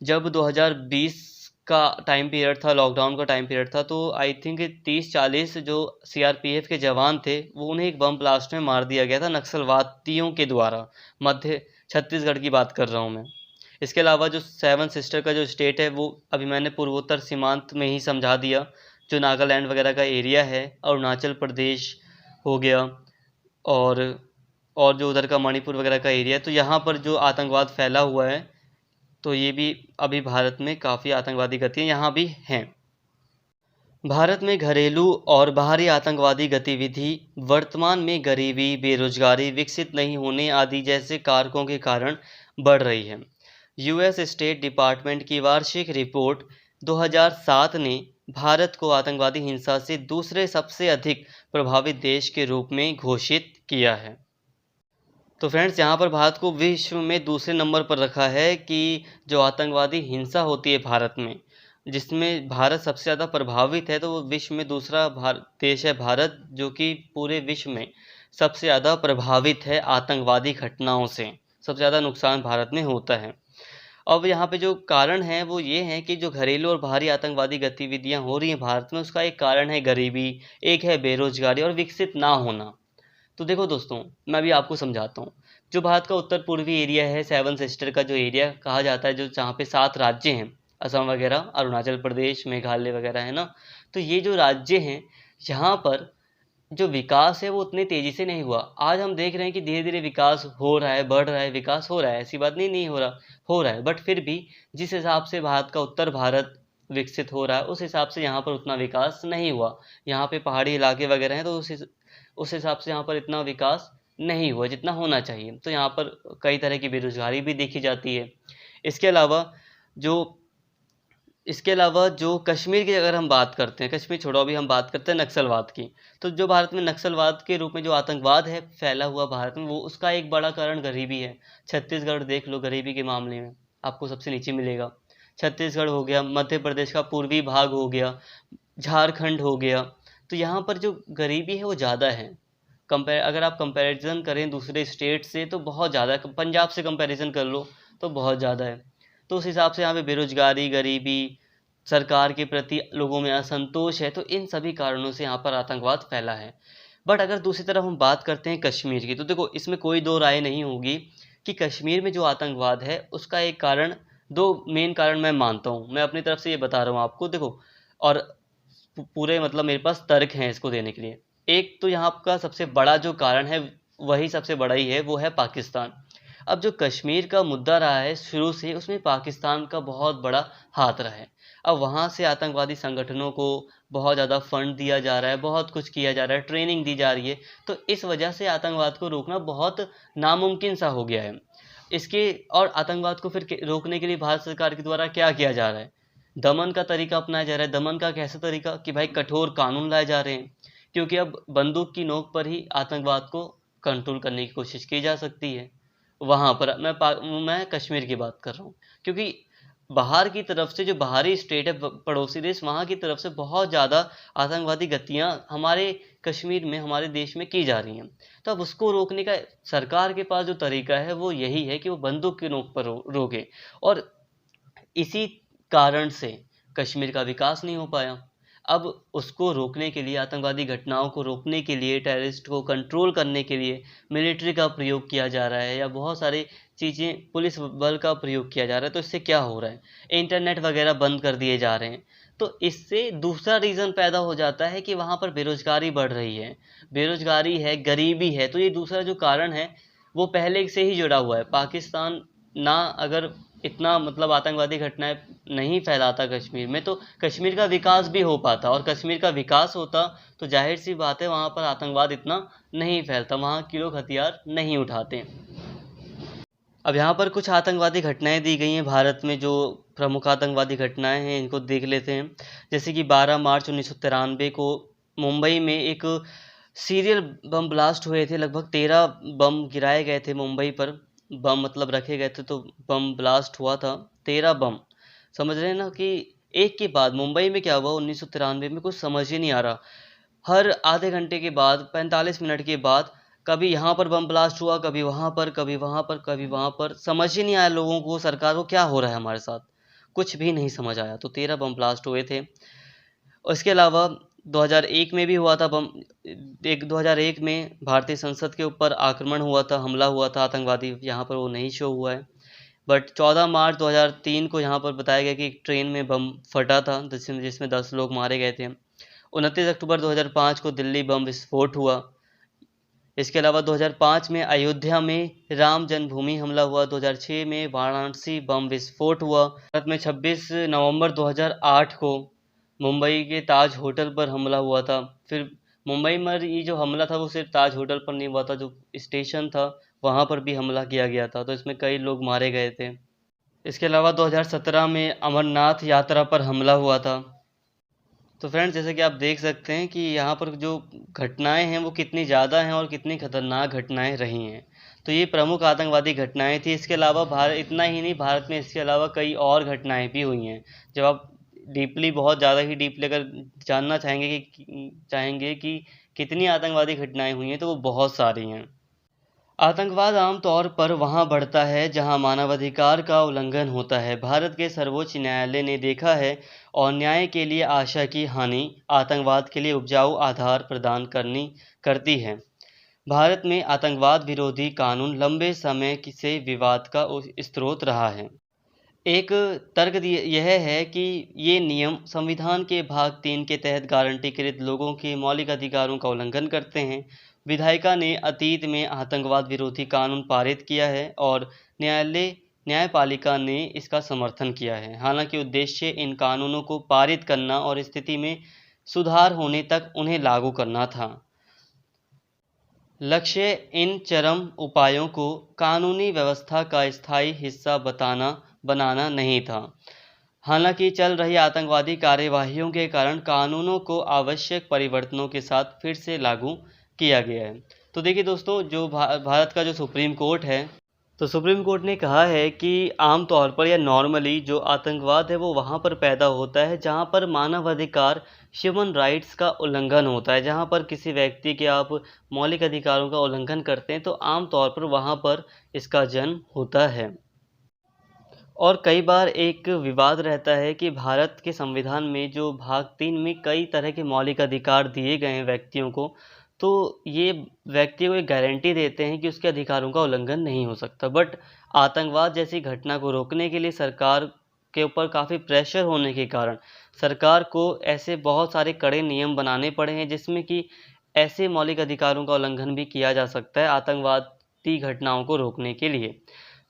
जब 2020 का टाइम पीरियड था, लॉकडाउन का टाइम पीरियड था, तो आई थिंक 30-40 जो सीआरपीएफ के जवान थे वो उन्हें एक बम ब्लास्ट में मार दिया गया था नक्सलवादियों के द्वारा। मध्य छत्तीसगढ़ की बात कर रहा हूँ मैं। इसके अलावा जो 7 सिस्टर का जो स्टेट है वो अभी मैंने पूर्वोत्तर सीमांत में ही समझा दिया, जो नागालैंड वगैरह का एरिया है, अरुणाचल प्रदेश हो गया और जो उधर का मणिपुर वगैरह का एरिया है, तो यहाँ पर जो आतंकवाद फैला हुआ है, तो ये भी अभी भारत में काफ़ी आतंकवादी गतियाँ यहाँ भी हैं। भारत में घरेलू और बाहरी आतंकवादी गतिविधि वर्तमान में गरीबी, बेरोजगारी, विकसित नहीं होने आदि जैसे कारकों के कारण बढ़ रही है। यूएस स्टेट डिपार्टमेंट की वार्षिक रिपोर्ट 2007 ने भारत को आतंकवादी हिंसा से दूसरे सबसे अधिक प्रभावित देश के रूप में घोषित किया है। तो फ्रेंड्स, यहाँ पर भारत को विश्व में दूसरे नंबर पर रखा है कि जो आतंकवादी हिंसा होती है भारत में, जिसमें भारत सबसे ज़्यादा प्रभावित है, तो वो विश्व में दूसरा देश है भारत, जो कि पूरे विश्व में सबसे ज़्यादा प्रभावित है आतंकवादी घटनाओं से। सबसे ज़्यादा नुकसान भारत में होता है। अब यहाँ पे जो कारण हैं वो ये हैं कि जो घरेलू और बाहरी आतंकवादी गतिविधियाँ हो रही हैं भारत में, उसका एक कारण है गरीबी, एक है बेरोजगारी और विकसित ना होना। तो देखो दोस्तों, मैं भी आपको समझाता हूँ। जो भारत का उत्तर पूर्वी एरिया है, 7 सिस्टर का जो एरिया कहा जाता है, जो जहाँ पे 7 राज्य हैं, असम वगैरह, अरुणाचल प्रदेश, मेघालय वगैरह है ना, तो ये जो राज्य हैं, यहाँ पर जो विकास है वो उतने तेज़ी से नहीं हुआ। आज हम देख रहे हैं कि धीरे धीरे विकास हो रहा है, बढ़ रहा है, विकास हो रहा है, ऐसी बात नहीं हो रहा है, बट फिर भी जिस हिसाब से भारत का उत्तर भारत विकसित हो रहा है, उस हिसाब से यहाँ पर उतना विकास नहीं हुआ। यहाँ पे पहाड़ी इलाके वगैरह हैं, तो उस हिसाब से यहाँ पर इतना विकास नहीं हुआ जितना होना चाहिए। तो यहाँ पर कई तरह की बेरोजगारी भी देखी जाती है। इसके अलावा जो कश्मीर की अगर हम बात करते हैं, कश्मीर छोड़ो, अभी हम बात करते हैं नक्सलवाद की। तो जो भारत में नक्सलवाद के रूप में जो आतंकवाद है फैला हुआ भारत में, वो उसका एक बड़ा कारण गरीबी है। छत्तीसगढ़ देख लो, गरीबी के मामले में आपको सबसे नीचे मिलेगा। छत्तीसगढ़ हो गया, मध्य प्रदेश का पूर्वी भाग हो गया, झारखंड हो गया, तो यहाँ पर जो गरीबी है वो ज़्यादा है। अगर आप कंपैरिजन करें दूसरे स्टेट से तो बहुत ज़्यादा है। पंजाब से कंपैरिजन कर लो तो बहुत ज़्यादा है। तो उस हिसाब से यहाँ पे बेरोजगारी, गरीबी, सरकार के प्रति लोगों में असंतोष है, तो इन सभी कारणों से यहाँ पर आतंकवाद फैला है। बट अगर दूसरी तरफ हम बात करते हैं कश्मीर की, तो देखो इसमें कोई दो राय नहीं होगी कि कश्मीर में जो आतंकवाद है उसका एक कारण, दो मेन कारण मैं मानता हूँ। मैं अपनी तरफ से ये बता रहा हूँ आपको, देखो, और पूरे मतलब मेरे पास तर्क हैं इसको देने के लिए। एक तो यहाँ का सबसे बड़ा जो कारण है, वही सबसे बड़ा ही है, वो है पाकिस्तान। अब जो कश्मीर का मुद्दा रहा है शुरू से, उसमें पाकिस्तान का बहुत बड़ा हाथ रहा है। अब वहाँ से आतंकवादी संगठनों को बहुत ज़्यादा फंड दिया जा रहा है, बहुत कुछ किया जा रहा है, ट्रेनिंग दी जा रही है। तो इस वजह से आतंकवाद को रोकना बहुत नामुमकिन सा हो गया है। इसके और आतंकवाद को फिर रोकने के लिए भारत सरकार के द्वारा क्या किया जा रहा है? दमन का तरीका अपनाया जा रहा है। दमन का कैसा तरीका कि भाई कठोर कानून लाए जा रहे हैं, क्योंकि अब बंदूक की नोक पर ही आतंकवाद को कंट्रोल करने की कोशिश की जा सकती है। वहाँ पर मैं कश्मीर की बात कर रहा हूँ, क्योंकि बाहर की तरफ से जो बाहरी स्टेट है, पड़ोसी देश, वहाँ की तरफ से बहुत ज़्यादा आतंकवादी गतियाँ हमारे कश्मीर में, हमारे देश में की जा रही हैं। तो अब उसको रोकने का सरकार के पास जो तरीका है वो यही है कि वो बंदूक की नोक पर रोके। और इसी कारण से कश्मीर का विकास नहीं हो पाया। अब उसको रोकने के लिए, आतंकवादी घटनाओं को रोकने के लिए, टेररिस्ट को कंट्रोल करने के लिए मिलिट्री का प्रयोग किया जा रहा है, या बहुत सारी चीज़ें, पुलिस बल का प्रयोग किया जा रहा है। तो इससे क्या हो रहा है? इंटरनेट वगैरह बंद कर दिए जा रहे हैं। तो इससे दूसरा रीज़न पैदा हो जाता है कि वहाँ पर बेरोजगारी बढ़ रही है। बेरोजगारी है, गरीबी है, तो ये दूसरा जो कारण है वो पहले से ही जुड़ा हुआ है। पाकिस्तान ना अगर इतना मतलब आतंकवादी घटनाएं नहीं फैलाता कश्मीर में, तो कश्मीर का विकास भी हो पाता, और कश्मीर का विकास होता तो जाहिर सी बात है वहाँ पर आतंकवाद इतना नहीं फैलता, वहाँ के लोग हथियार नहीं उठाते। अब यहाँ पर कुछ आतंकवादी घटनाएं दी गई हैं भारत में, जो प्रमुख आतंकवादी घटनाएं हैं इनको देख लेते हैं। जैसे कि 12 मार्च 1993 को मुंबई में एक सीरियल बम ब्लास्ट हुए थे। लगभग 13 बम गिराए गए थे मुंबई पर। बम मतलब रखे गए थे, तो बम ब्लास्ट हुआ था 13 बम। समझ रहे हैं ना कि एक के बाद मुंबई में क्या हुआ 1993 में, कुछ समझ ही नहीं आ रहा। हर आधे घंटे के बाद, 45 मिनट के बाद, कभी यहाँ पर बम ब्लास्ट हुआ, कभी वहाँ पर, कभी वहाँ पर, कभी वहाँ पर। समझ ही नहीं आया लोगों को, सरकार को, क्या हो रहा है हमारे साथ, कुछ भी नहीं समझ आया। तो 13 बम ब्लास्ट हुए थे। उसके अलावा 2001 में भी हुआ था बम। 2001 में भारतीय संसद के ऊपर आक्रमण हुआ था, हमला हुआ था आतंकवादी। यहाँ पर वो नहीं शो हुआ है। बट 14 मार्च 2003 को यहाँ पर बताया गया कि एक ट्रेन में बम फटा था, जिसमें 10 लोग मारे गए थे। 29 अक्टूबर 2005 को दिल्ली बम विस्फोट हुआ। इसके अलावा 2005 में अयोध्या में राम जन्मभूमि हमला हुआ। 2006 में वाराणसी बम विस्फोट हुआ। भारत में 26 नवंबर 2008 को मुंबई के ताज होटल पर हमला हुआ था। फिर मुंबई में ये जो हमला था वो सिर्फ ताज होटल पर नहीं हुआ था, जो स्टेशन था वहाँ पर भी हमला किया गया था, तो इसमें कई लोग मारे गए थे। इसके अलावा 2017 में अमरनाथ यात्रा पर हमला हुआ था। तो फ्रेंड्स, जैसे कि आप देख सकते हैं कि यहाँ पर जो घटनाएं हैं वो कितनी ज़्यादा हैं और कितनी खतरनाक घटनाएं रही हैं। तो ये प्रमुख आतंकवादी घटनाएं थी। इसके अलावा भारत, इतना ही नहीं, भारत में इसके अलावा कई और घटनाएं भी हुई हैं। जब आप डीपली, बहुत ज़्यादा ही डीपली अगर जानना चाहेंगे कि कितनी आतंकवादी घटनाएं हुई हैं, तो वो बहुत सारी हैं। आतंकवाद आमतौर पर वहां बढ़ता है जहां मानवाधिकार का उल्लंघन होता है। भारत के सर्वोच्च न्यायालय ने देखा है और न्याय के लिए आशा की हानि आतंकवाद के लिए उपजाऊ आधार प्रदान करती है। भारत में आतंकवाद विरोधी कानून लंबे समय से विवाद का स्रोत रहा है। एक तर्क यह है कि ये नियम संविधान के भाग 3 के तहत गारंटीकृत लोगों के मौलिक अधिकारों का उल्लंघन करते हैं। विधायिका ने अतीत में आतंकवाद विरोधी कानून पारित किया है और न्यायपालिका ने इसका समर्थन किया है। हालांकि उद्देश्य इन कानूनों को पारित करना और स्थिति में सुधार होने तक उन्हें लागू करना था। लक्ष्य इन चरम उपायों को कानूनी व्यवस्था का स्थायी हिस्सा बनाना नहीं था। हालांकि चल रही आतंकवादी कार्यवाहियों के कारण कानूनों को आवश्यक परिवर्तनों के साथ फिर से लागू किया गया है। तो देखिए दोस्तों, जो भारत का जो सुप्रीम कोर्ट है, तो सुप्रीम कोर्ट ने कहा है कि आम तौर पर या नॉर्मली जो आतंकवाद है वो वहाँ पर पैदा होता है जहाँ पर मानवाधिकार ह्यूमन राइट्स का उल्लंघन होता है। जहाँ पर किसी व्यक्ति के आप मौलिक अधिकारों का उल्लंघन करते हैं तो आम तौर पर वहाँ पर इसका जन्म होता है। और कई बार एक विवाद रहता है कि भारत के संविधान में जो भाग 3 में कई तरह के मौलिक अधिकार दिए गए हैं व्यक्तियों को, तो ये व्यक्ति को एक गारंटी देते हैं कि उसके अधिकारों का उल्लंघन नहीं हो सकता। बट आतंकवाद जैसी घटना को रोकने के लिए सरकार के ऊपर काफ़ी प्रेशर होने के कारण सरकार को ऐसे बहुत सारे कड़े नियम बनाने पड़े हैं जिसमें कि ऐसे मौलिक अधिकारों का उल्लंघन भी किया जा सकता है आतंकवादी घटनाओं को रोकने के लिए।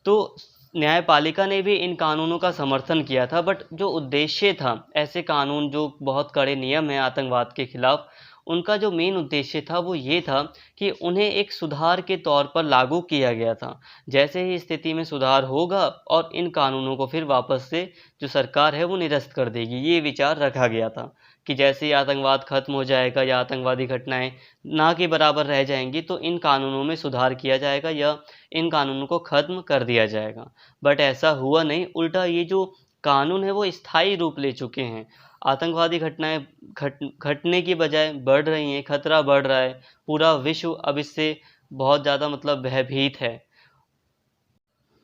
तो न्यायपालिका ने भी इन कानूनों का समर्थन किया था, बट जो उद्देश्य था ऐसे कानून जो बहुत कड़े नियम हैं आतंकवाद के खिलाफ, उनका जो मेन उद्देश्य था वो ये था कि उन्हें एक सुधार के तौर पर लागू किया गया था। जैसे ही स्थिति में सुधार होगा और इन कानूनों को फिर वापस से जो सरकार है वो निरस्त कर देगी, ये विचार रखा गया था कि जैसे ही आतंकवाद खत्म हो जाएगा या आतंकवादी घटनाएं ना के बराबर रह जाएंगी तो इन कानूनों में सुधार किया जाएगा या इन कानूनों को ख़त्म कर दिया जाएगा। बट ऐसा हुआ नहीं, उल्टा ये जो कानून है वो स्थायी रूप ले चुके हैं। आतंकवादी घटनाएं घटने की बजाय बढ़ रही हैं, खतरा बढ़ रहा है। पूरा विश्व अब इससे बहुत ज़्यादा मतलब भयभीत है।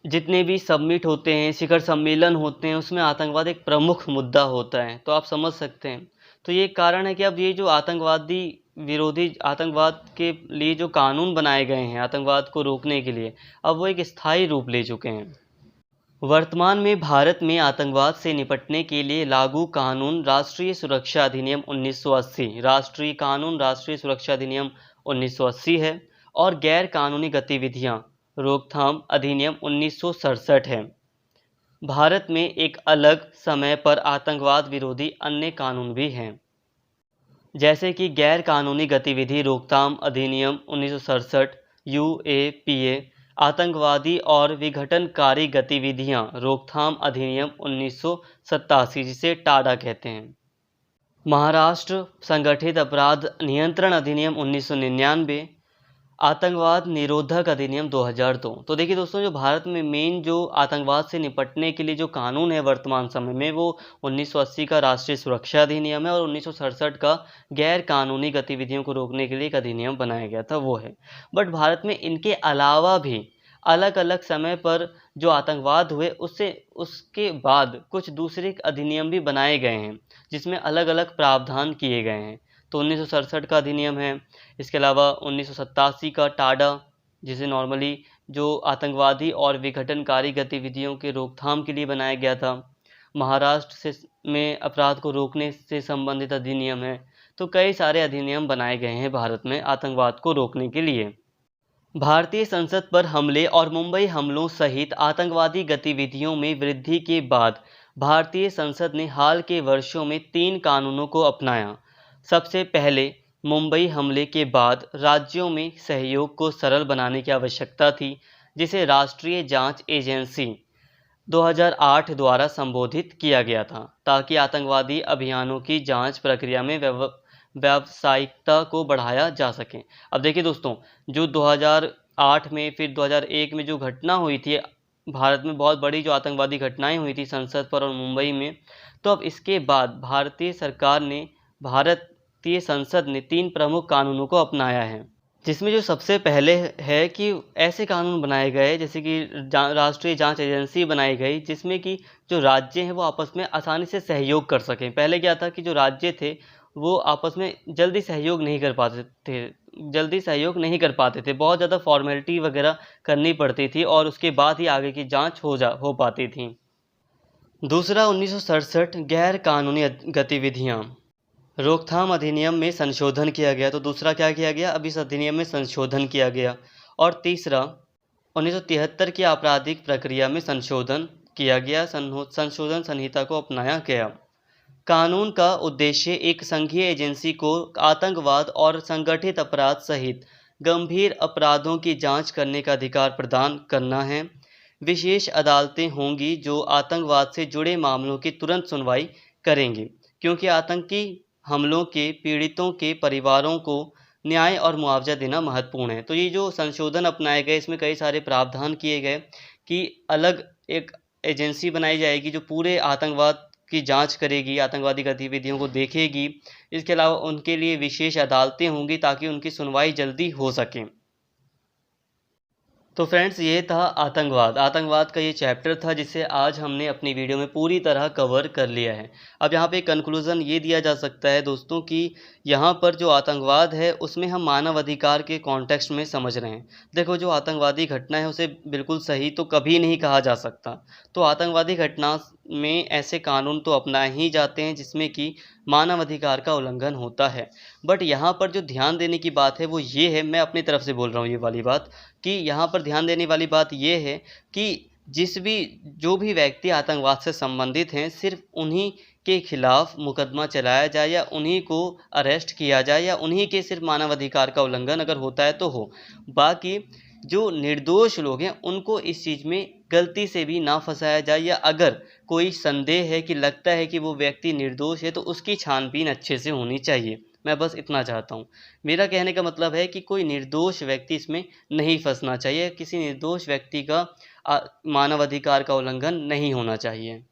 जितने भी समिट होते हैं, शिखर सम्मेलन होते हैं, उसमें आतंकवाद एक प्रमुख मुद्दा होता है, तो आप समझ सकते हैं। तो ये कारण है कि अब ये जो आतंकवादी विरोधी आतंकवाद के लिए जो कानून बनाए गए हैं आतंकवाद को रोकने के लिए, अब वो एक स्थायी रूप ले चुके हैं। वर्तमान में भारत में आतंकवाद से निपटने के लिए लागू कानून राष्ट्रीय सुरक्षा अधिनियम 1980, राष्ट्रीय कानून राष्ट्रीय सुरक्षा अधिनियम 1980 है और गैर कानूनी गतिविधियां रोकथाम अधिनियम 1967 है। भारत में एक अलग समय पर आतंकवाद विरोधी अन्य कानून भी हैं, जैसे कि गैर कानूनी गतिविधि रोकथाम अधिनियम 1967 UAPA, आतंकवादी और विघटनकारी गतिविधियां रोकथाम अधिनियम 1987 जिसे टाडा कहते हैं। महाराष्ट्र संगठित अपराध नियंत्रण अधिनियम 1999, आतंकवाद निरोधक अधिनियम 2002। तो देखिए दोस्तों, जो भारत में मेन जो आतंकवाद से निपटने के लिए जो कानून है वर्तमान समय में वो 1980 का राष्ट्रीय सुरक्षा अधिनियम है और 1967 का गैर कानूनी गतिविधियों को रोकने के लिए एक अधिनियम बनाया गया था वो है। बट भारत में इनके अलावा भी अलग अलग समय पर जो आतंकवाद हुए उसके बाद कुछ दूसरे अधिनियम भी बनाए गए हैं जिसमें अलग अलग प्रावधान किए गए हैं। तो 1967 का अधिनियम है, इसके अलावा 1987 का टाडा जिसे नॉर्मली जो आतंकवादी और विघटनकारी गतिविधियों के रोकथाम के लिए बनाया गया था। महाराष्ट्र से में अपराध को रोकने से संबंधित अधिनियम है। तो कई सारे अधिनियम बनाए गए हैं भारत में आतंकवाद को रोकने के लिए। भारतीय संसद पर हमले और मुंबई हमलों सहित आतंकवादी गतिविधियों में वृद्धि के बाद भारतीय संसद ने हाल के वर्षों में 3 कानूनों को अपनाया। सबसे पहले मुंबई हमले के बाद राज्यों में सहयोग को सरल बनाने की आवश्यकता थी, जिसे राष्ट्रीय जांच एजेंसी 2008 द्वारा संबोधित किया गया था, ताकि आतंकवादी अभियानों की जांच प्रक्रिया में व्यावसायिकता को बढ़ाया जा सके। अब देखिए दोस्तों, जो 2008 में फिर 2001 में जो घटना हुई थी भारत में, बहुत बड़ी जो आतंकवादी घटनाएं हुई थी संसद पर और मुंबई में, तो अब इसके बाद भारतीय संसद ने 3 प्रमुख कानूनों को अपनाया है, जिसमें जो सबसे पहले है कि ऐसे कानून बनाए गए जैसे कि राष्ट्रीय जांच एजेंसी बनाई गई, जिसमें कि जो राज्य हैं वो आपस में आसानी से सहयोग कर सकें। पहले क्या था कि जो राज्य थे वो आपस में जल्दी सहयोग नहीं कर पाते थे, बहुत ज़्यादा फॉर्मेलिटी वगैरह करनी पड़ती थी और उसके बाद ही आगे की जांच हो पाती थी। दूसरा 1967 गैर कानूनी गतिविधियां रोकथाम अधिनियम में संशोधन किया गया। तो दूसरा क्या किया गया, अब इस अधिनियम में संशोधन किया गया। और तीसरा 1973 की आपराधिक प्रक्रिया में संशोधन किया गया, संशोधन संहिता को अपनाया गया। कानून का उद्देश्य एक संघीय एजेंसी को आतंकवाद और संगठित अपराध सहित गंभीर अपराधों की जांच करने का अधिकार प्रदान करना है। विशेष अदालतें होंगी जो आतंकवाद से जुड़े मामलों की तुरंत सुनवाई करेंगी, क्योंकि आतंकी हमलों के पीड़ितों के परिवारों को न्याय और मुआवजा देना महत्वपूर्ण है। तो ये जो संशोधन अपनाए गए, इसमें कई सारे प्रावधान किए गए कि अलग एक एजेंसी बनाई जाएगी जो पूरे आतंकवाद की जांच करेगी, आतंकवादी गतिविधियों को देखेगी। इसके अलावा उनके लिए विशेष अदालतें होंगी ताकि उनकी सुनवाई जल्दी हो सके। तो फ्रेंड्स, ये था आतंकवाद का ये चैप्टर था जिसे आज हमने अपनी वीडियो में पूरी तरह कवर कर लिया है। अब यहाँ पे कंक्लूज़न ये दिया जा सकता है दोस्तों कि यहाँ पर जो आतंकवाद है उसमें हम मानव अधिकार के कॉन्टेक्स्ट में समझ रहे हैं। देखो, जो आतंकवादी घटना है उसे बिल्कुल सही तो कभी नहीं कहा जा सकता। तो आतंकवादी घटना में ऐसे कानून तो अपनाए ही जाते हैं जिसमें कि मानव अधिकार का उल्लंघन होता है। बट यहाँ पर जो ध्यान देने की बात है वो ये है, मैं अपनी तरफ से बोल रहा हूँ ये वाली बात, कि यहाँ पर ध्यान देने वाली बात ये है कि जो भी व्यक्ति आतंकवाद से संबंधित हैं, सिर्फ उन्हीं के खिलाफ मुकदमा चलाया जाए या उन्हीं को अरेस्ट किया जाए या उन्हीं के सिर्फ मानवाधिकार का उल्लंघन अगर होता है तो हो। बाकी जो निर्दोष लोग हैं उनको इस चीज़ में गलती से भी ना फंसाया जाए, या अगर कोई संदेह है कि लगता है कि वो व्यक्ति निर्दोष है तो उसकी छानबीन अच्छे से होनी चाहिए। मैं बस इतना चाहता हूँ। मेरा कहने का मतलब है कि कोई निर्दोष व्यक्ति इसमें नहीं फंसना चाहिए, किसी निर्दोष व्यक्ति का मानवाधिकार का उल्लंघन नहीं होना चाहिए।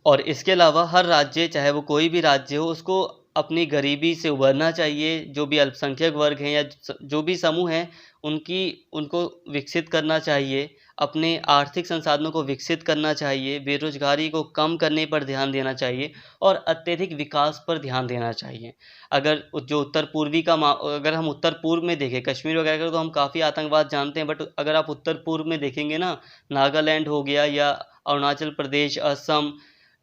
और इसके अलावा हर राज्य, चाहे वो कोई भी राज्य हो, उसको अपनी गरीबी से उभरना चाहिए। जो भी अल्पसंख्यक वर्ग हैं या जो भी समूह हैं उनको विकसित करना चाहिए, अपने आर्थिक संसाधनों को विकसित करना चाहिए, बेरोज़गारी को कम करने पर ध्यान देना चाहिए और अत्यधिक विकास पर ध्यान देना चाहिए। अगर अगर हम उत्तर पूर्व में देखें, कश्मीर वगैरह का तो हम काफ़ी आतंकवाद जानते हैं, बट अगर आप उत्तर पूर्व में देखेंगे ना, नागालैंड हो गया या अरुणाचल प्रदेश, असम,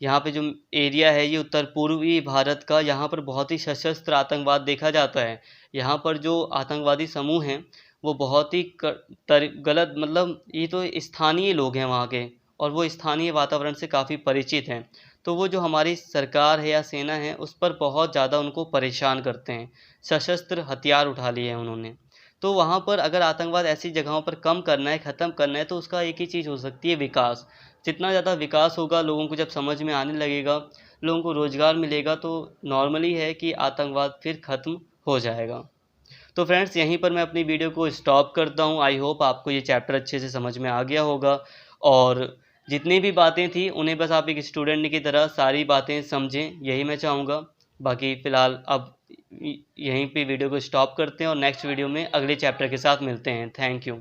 यहाँ पे जो एरिया है ये उत्तर पूर्वी भारत का, यहाँ पर बहुत ही सशस्त्र आतंकवाद देखा जाता है। यहाँ पर जो आतंकवादी समूह हैं वो बहुत ही गलत, मतलब ये तो स्थानीय लोग हैं वहाँ के, और वो स्थानीय वातावरण से काफ़ी परिचित हैं। तो वो जो हमारी सरकार है या सेना है उस पर बहुत ज़्यादा उनको परेशान करते हैं, सशस्त्र हथियार उठा लिए हैं उन्होंने। तो वहाँ पर अगर आतंकवाद ऐसी जगहों पर कम करना है, ख़त्म करना है, तो उसका एक ही चीज़ हो सकती है, विकास। जितना ज़्यादा विकास होगा, लोगों को जब समझ में आने लगेगा, लोगों को रोज़गार मिलेगा, तो नॉर्मली है कि आतंकवाद फिर ख़त्म हो जाएगा। तो फ्रेंड्स, यहीं पर मैं अपनी वीडियो को स्टॉप करता हूँ। आई होप आपको ये चैप्टर अच्छे से समझ में आ गया होगा, और जितनी भी बातें थी उन्हें बस आप एक स्टूडेंट की तरह सारी बातें समझें, यही मैं चाहूँगा। बाकी फ़िलहाल अब यहीं पे वीडियो को स्टॉप करते हैं और नेक्स्ट वीडियो में अगले चैप्टर के साथ मिलते हैं। Thank you.